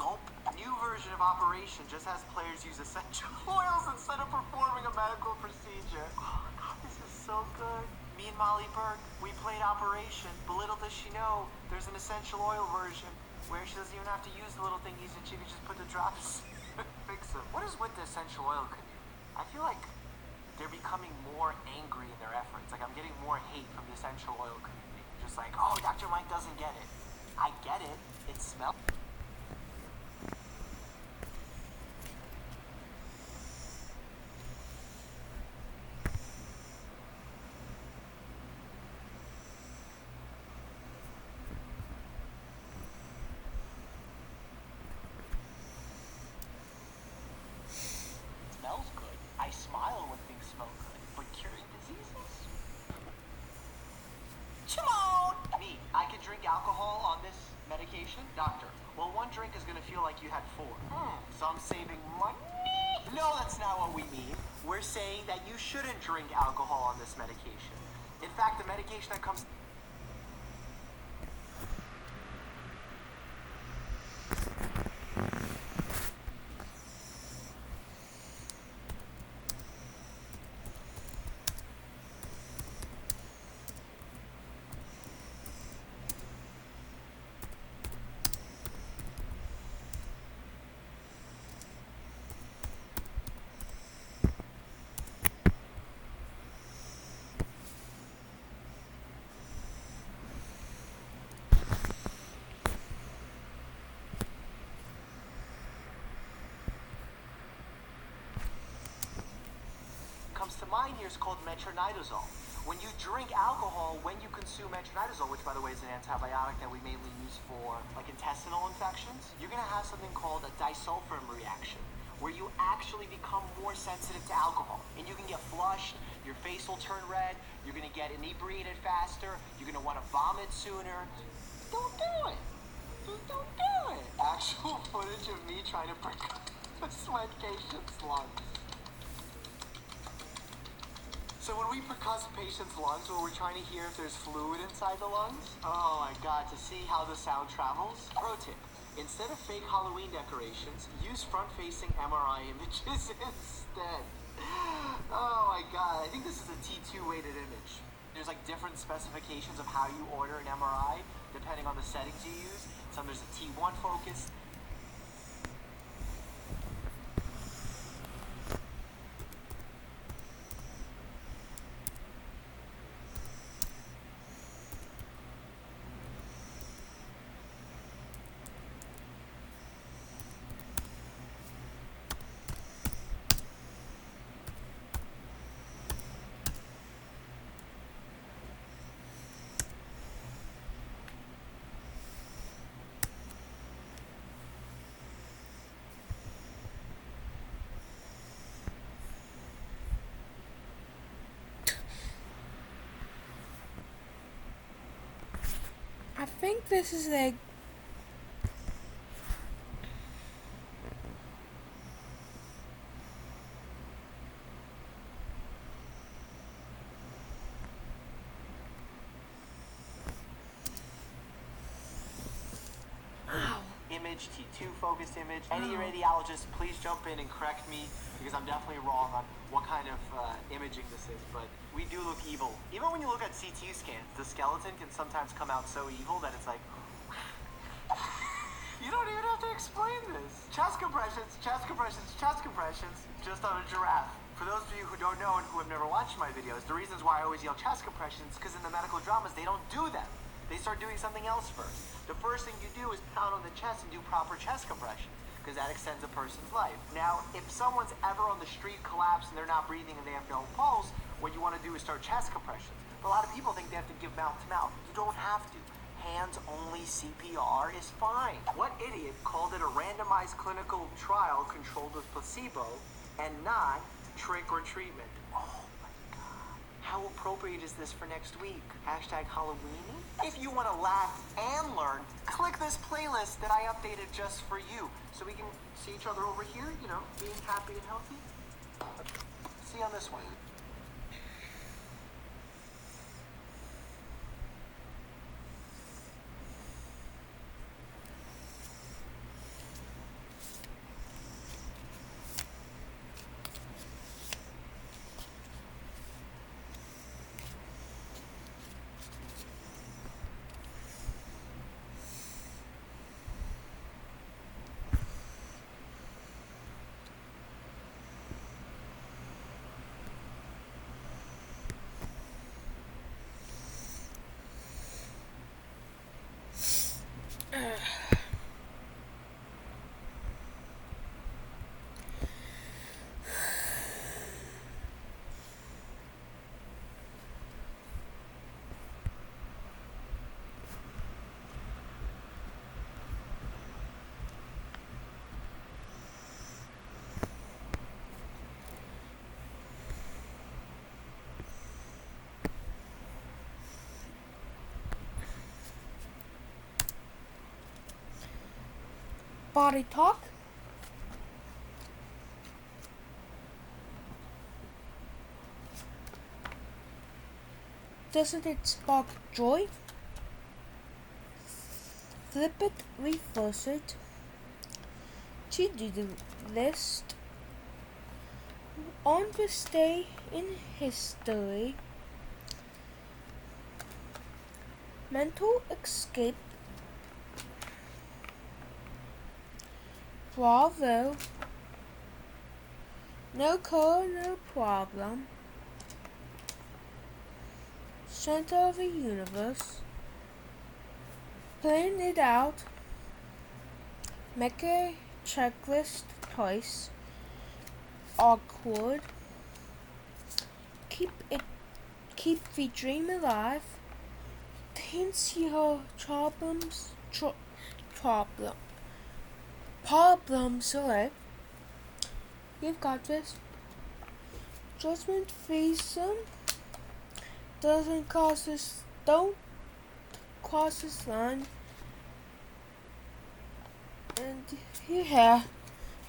gulp. New version of Operation just has players use essential oils instead of performing a medical procedure. Oh God, this is so good. Me and Molly Burke, we played Operation, but little does she know, there's an essential oil version where she doesn't even have to use the little thingies and she can just put the drops, fix them. What is with the essential oil community? I feel like they're becoming more angry in their efforts. Like I'm getting more hate from the essential oil community. Just like, oh, Dr. Mike doesn't get it. I get it. It smells. Smells good. I smile when things smell good. But curing diseases? Come on! Me, I can drink alcohol on this medication? Doctor, well, 1 drink is gonna feel like you had 4. So I'm saving money? No, that's not what we mean. We're saying that you shouldn't drink alcohol on this medication. In fact, the medication that comes... So mine here is called metronidazole. When you drink alcohol, when you consume metronidazole, which by the way is an antibiotic that we mainly use for like intestinal infections, you're gonna have something called a disulfiram reaction, where you actually become more sensitive to alcohol. And you can get flushed, your face will turn red, you're gonna get inebriated faster, you're gonna wanna vomit sooner. Don't do it. Just don't do it. Actual footage of me trying to sweat patients' lungs. So when we percuss patients' lungs, where we're trying to hear if there's fluid inside the lungs, oh my god, to see how the sound travels. Pro tip, instead of fake Halloween decorations, use front-facing MRI images instead. Oh my god, I think this is a T2 weighted image. There's like different specifications of how you order an MRI, depending on the settings you use. Some there's a T1 focus. I think this is like Image, T2 focused image. Any radiologist, please jump in and correct me, because I'm definitely wrong on what kind of imaging this is, but we do look evil. Even when you look at CT scans, the skeleton can sometimes come out so evil that it's like, you don't even have to explain this. Chest compressions, chest compressions, chest compressions, just on a giraffe. For those of you who don't know and who have never watched my videos, the reasons why I always yell chest compressions, because in the medical dramas, they don't do them. They start doing something else first. The first thing you do is pound on the chest and do proper chest compressions, because that extends a person's life. Now, if someone's ever on the street collapsed and they're not breathing and they have no pulse, what you want to do is start chest compressions. But a lot of people think they have to give mouth to mouth. You don't have to. Hands-only CPR is fine. What idiot called it a randomized clinical trial controlled with placebo and not trick or treatment? Oh my god. How appropriate is this for next week? Hashtag Halloweeny? If you want to laugh and learn, click this playlist that I updated just for you. So we can see each other over here, you know, being happy and healthy. See you on this one. body talk. Doesn't it spark joy? Flip it, reverse it, to-do list. On this day in history, mental escape. Bravo. No color, no problem. Center of the universe. Plan it out. Make a checklist twice. Awkward. keep the dream alive. Dance your problems away. You've got this. Judgment face them. Don't cross this line. And yeah,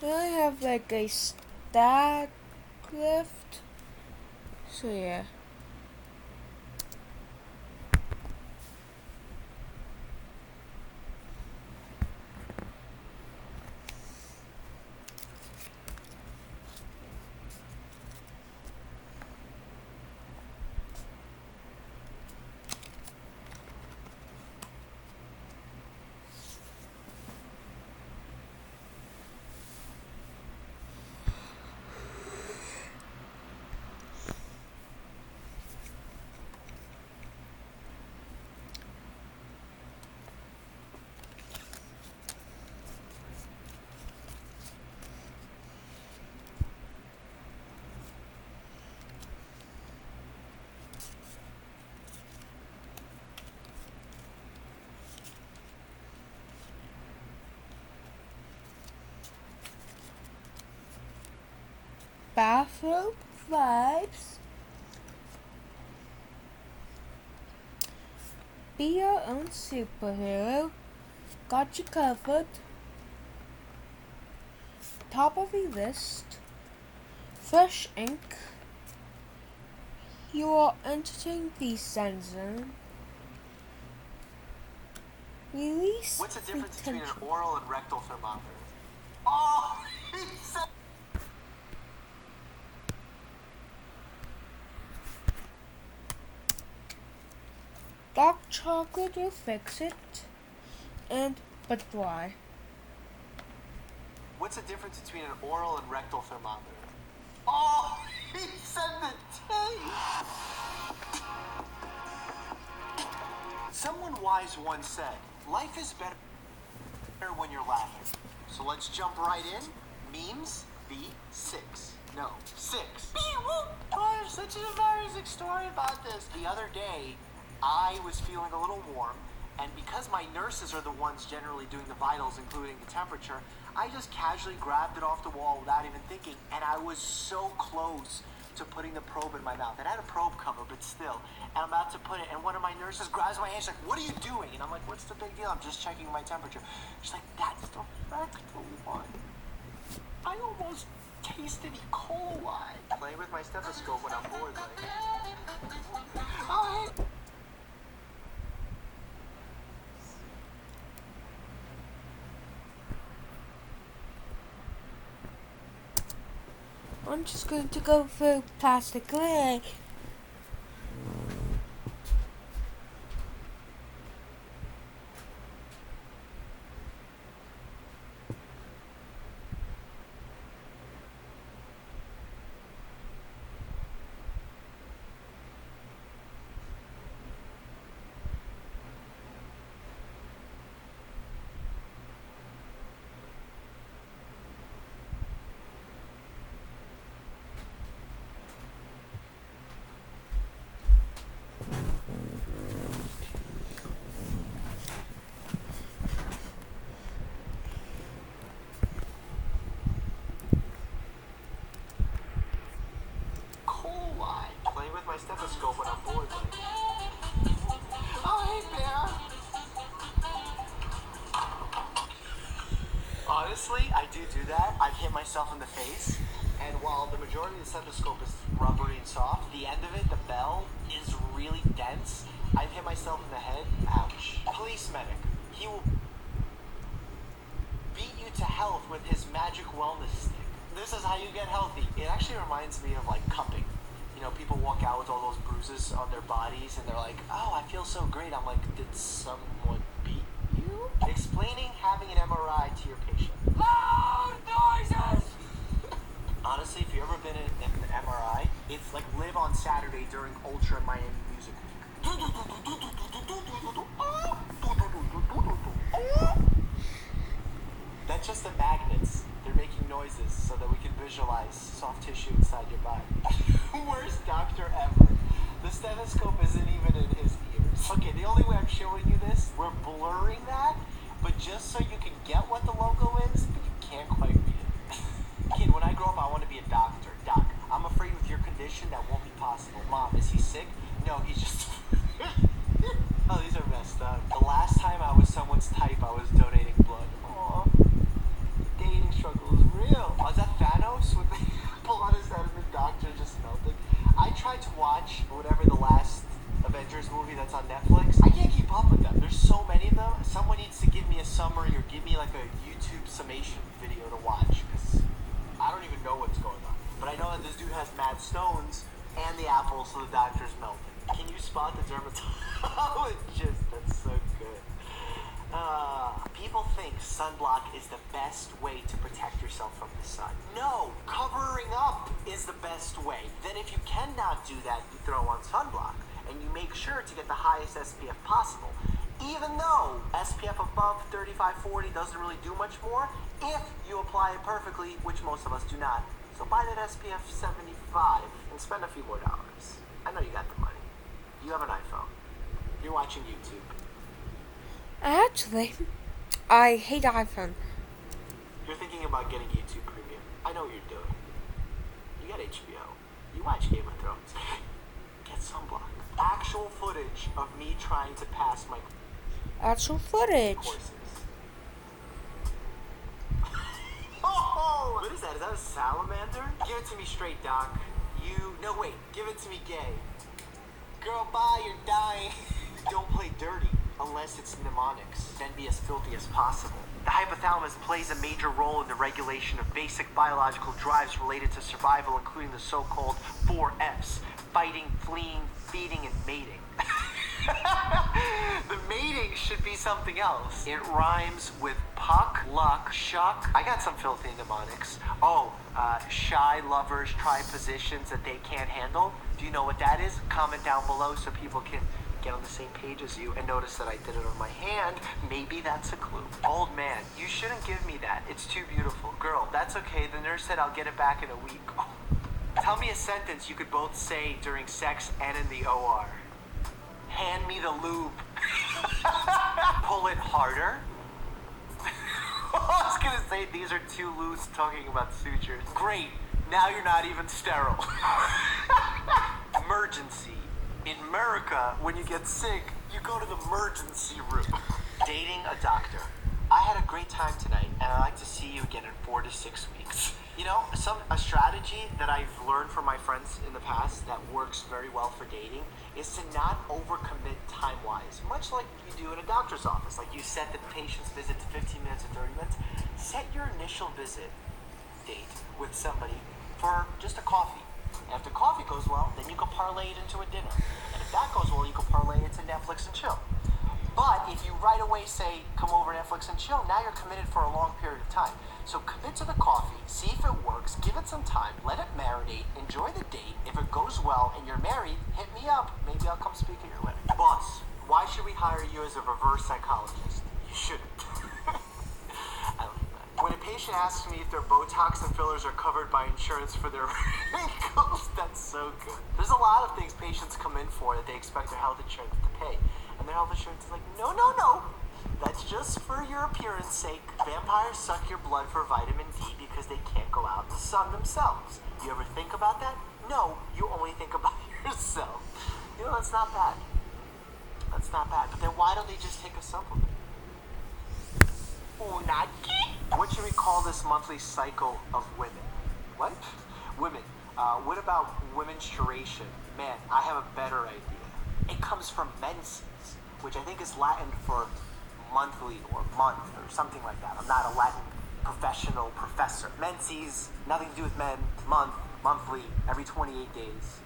I have like a stack left. So yeah. Bathrobe vibes. Be your own superhero. Got you covered. Top of the list. Fresh ink. You are entering the send zone. Release. What's the difference the between tension. an oral and rectal thermometer? Oh, he said. Dark chocolate will fix it. But why? What's the difference between an oral and rectal thermometer? Oh, he said the taste. Someone wise once said, life is better when you're laughing. So let's jump right in. Memes, V6. No, 6. Oh, there's such an embarrassing story about this. The other day, I was feeling a little warm, and because my nurses are the ones generally doing the vitals, including the temperature, I just casually grabbed it off the wall without even thinking, and I was so close to putting the probe in my mouth. It had a probe cover, but still. And I'm about to put it, and one of my nurses grabs my hand. She's like, "What are you doing?" And I'm like, "What's the big deal? I'm just checking my temperature." She's like, "That's the rectal one. I almost tasted E. coli." Playing with my stethoscope when I'm bored, like. Oh, hey. I'm just going to go for plastic gray. Playing with my stethoscope when I'm bored, like. Oh, hey, Bear. Honestly, I do that. I've hit myself in the face, and while the majority of the stethoscope is rubbery and soft, the end of it, the bell, is really dense. I've hit myself in the head. Ouch. Police medic. He will beat you to health with his magic wellness stick. This is how you get healthy. It actually reminds me of, like, cupping. You know, people walk out with all those bruises on their bodies, and they're like, "Oh, I feel so great." I'm like, did someone beat you? Explaining having an MRI to your patient. Loud noises! Honestly, if you've ever been in an MRI, it's like Live on Saturday during Ultra Miami Music Week. That's just the magnets. They're making noises so that we can visualize soft tissue inside your body. Worst doctor ever. The stethoscope isn't even in his ears. Okay, the only way I'm showing you this, we're blurring that, but just so you can get what the logo is, but you can't quite read it. Kid, when I grow up, I want to be a doctor. Doc, I'm afraid with your condition that won't be possible. Mom, is he sick? No, he's just... Oh, these are messed up. The last time I was someone's type, I was donating blood. Aww. The dating struggle is real. Was that Thanos with the blood his head and the doctor just melted? I tried to watch whatever the last Avengers movie that's on Netflix. I can't keep up with them. There's so many of them. Someone needs to give me a summary or give me like a YouTube summation video to watch, because I don't even know what's going on. But I know that this dude has mad stones and the apple, so the doctor's melted. Can you spot the dermatologist? That's so good. People think sunblock is the best way to protect yourself from the sun. No, covering up is the best way. Then if you cannot do that, you throw on sunblock and you make sure to get the highest SPF possible. Even though SPF above 35, 40 doesn't really do much more if you apply it perfectly, which most of us do not. So buy that SPF 75 and spend a few more dollars. I know you got the money. You have an iPhone. You're watching YouTube. Actually, I hate iPhone. You're thinking about getting YouTube Premium. I know what you're doing. You got HBO. You watch Game of Thrones. Get sunblock. Actual footage of me trying to pass my Actual footage. courses. Oh! What is that? Is that a salamander? Give it to me straight, Doc. No, wait. Give it to me gay. Girl, bye. You're dying. Don't play dirty unless it's mnemonics. Then be as filthy as possible. The hypothalamus plays a major role in the regulation of basic biological drives related to survival, including the so-called 4 Fs: fighting, fleeing, feeding, and mating. The mating should be something else. It rhymes with puck, luck, shuck. I got some filthy mnemonics. Shy lovers try positions that they can't handle. Do you know what that is? Comment down below so people can get on the same page as you and notice that I did it on my hand. Maybe that's a clue. Old man, you shouldn't give me that. It's too beautiful. Girl, that's okay. The nurse said I'll get it back in a week. Oh. Tell me a sentence you could both say during sex and in the OR. Hand me the lube. Pull it harder. I was gonna say these are too loose talking about sutures. Great, now you're not even sterile. Emergency. In America, when you get sick, you go to the emergency room. Dating a doctor. I had a great time tonight, and I'd like to see you again in 4 to 6 weeks. You know, a strategy that I've learned from my friends in the past that works very well for dating is to not overcommit time-wise, much like you do in a doctor's office. Like you set the patient's visit to 15 minutes or 30 minutes. Set your initial visit date with somebody for just a coffee. And if the coffee goes well, then you can parlay it into a dinner. And if that goes well, you can parlay it to Netflix and chill. But if you right away say, come over Netflix and chill, now you're committed for a long period of time. So commit to the coffee, see if it works, give it some time, let it marinate, enjoy the date. If it goes well and you're married, hit me up. Maybe I'll come speak at your wedding. Boss, why should we hire you as a reverse psychologist? You shouldn't. I like that. When a patient asks me if their Botox and fillers are covered by insurance for their wrinkles, that's so good. There's a lot of things patients come in for that they expect their health insurance to pay. And their health insurance is like, no. That's just for your appearance sake. Vampires suck your blood for vitamin D because they can't go out in the sun themselves. You ever think about that? No, you only think about yourself. You know, that's not bad. That's not bad. But then why don't they just take a supplement? What should we call this monthly cycle of women? What? Women. What about menstruation? Man, I have a better idea. It comes from menses, which I think is Latin for monthly or month or something like that. I'm not a Latin professional professor. Menses, nothing to do with men. Month, monthly, every 28 days,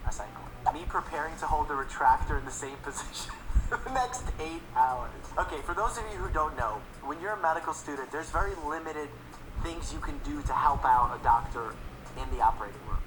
a cycle. Me preparing to hold the retractor in the same position for the next 8 hours. Okay, for those of you who don't know, when you're a medical student, there's very limited things you can do to help out a doctor in the operating room.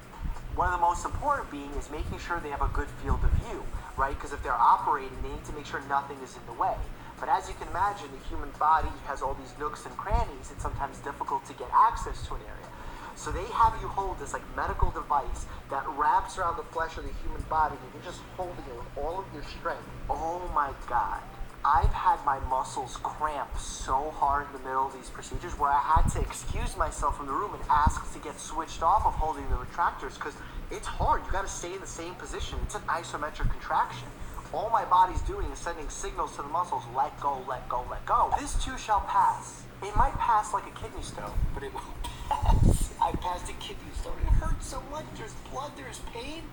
One of the most important being is making sure they have a good field of view, right? Because if they're operating, they need to make sure nothing is in the way. But as you can imagine, the human body has all these nooks and crannies. It's sometimes difficult to get access to an area. So they have you hold this like medical device that wraps around the flesh of the human body, and you're just holding it with all of your strength. Oh my God. I've had my muscles cramp so hard in the middle of these procedures where I had to excuse myself from the room and ask to get switched off of holding the retractors because it's hard. You got to stay in the same position. It's an isometric contraction. All my body's doing is sending signals to the muscles, let go, let go, let go. This too shall pass. It might pass like a kidney stone, but it will pass. I passed a kidney stone. It hurts so much. There's blood, there's pain,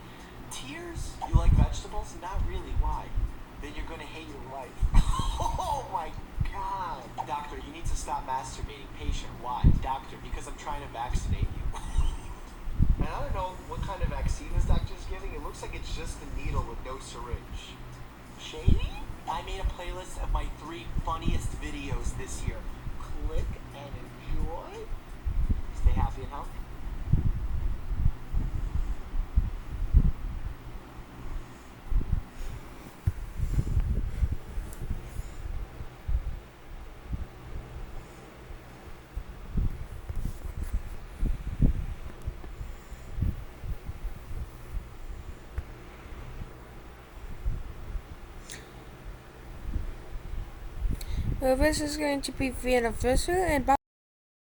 tears. You like vegetables? Not really. Why? Then you're gonna hate your life. Oh my God. Doctor, you need to stop masturbating. Patient, why? Doctor, because I'm trying to vaccinate you. And I don't know what kind of vaccine this doctor's giving. It looks like it's just a needle with no syringe. Shady? I made a playlist of my 3 funniest videos this year. Click and enjoy. Stay happy and healthy. Well, this is going to be the anniversary, and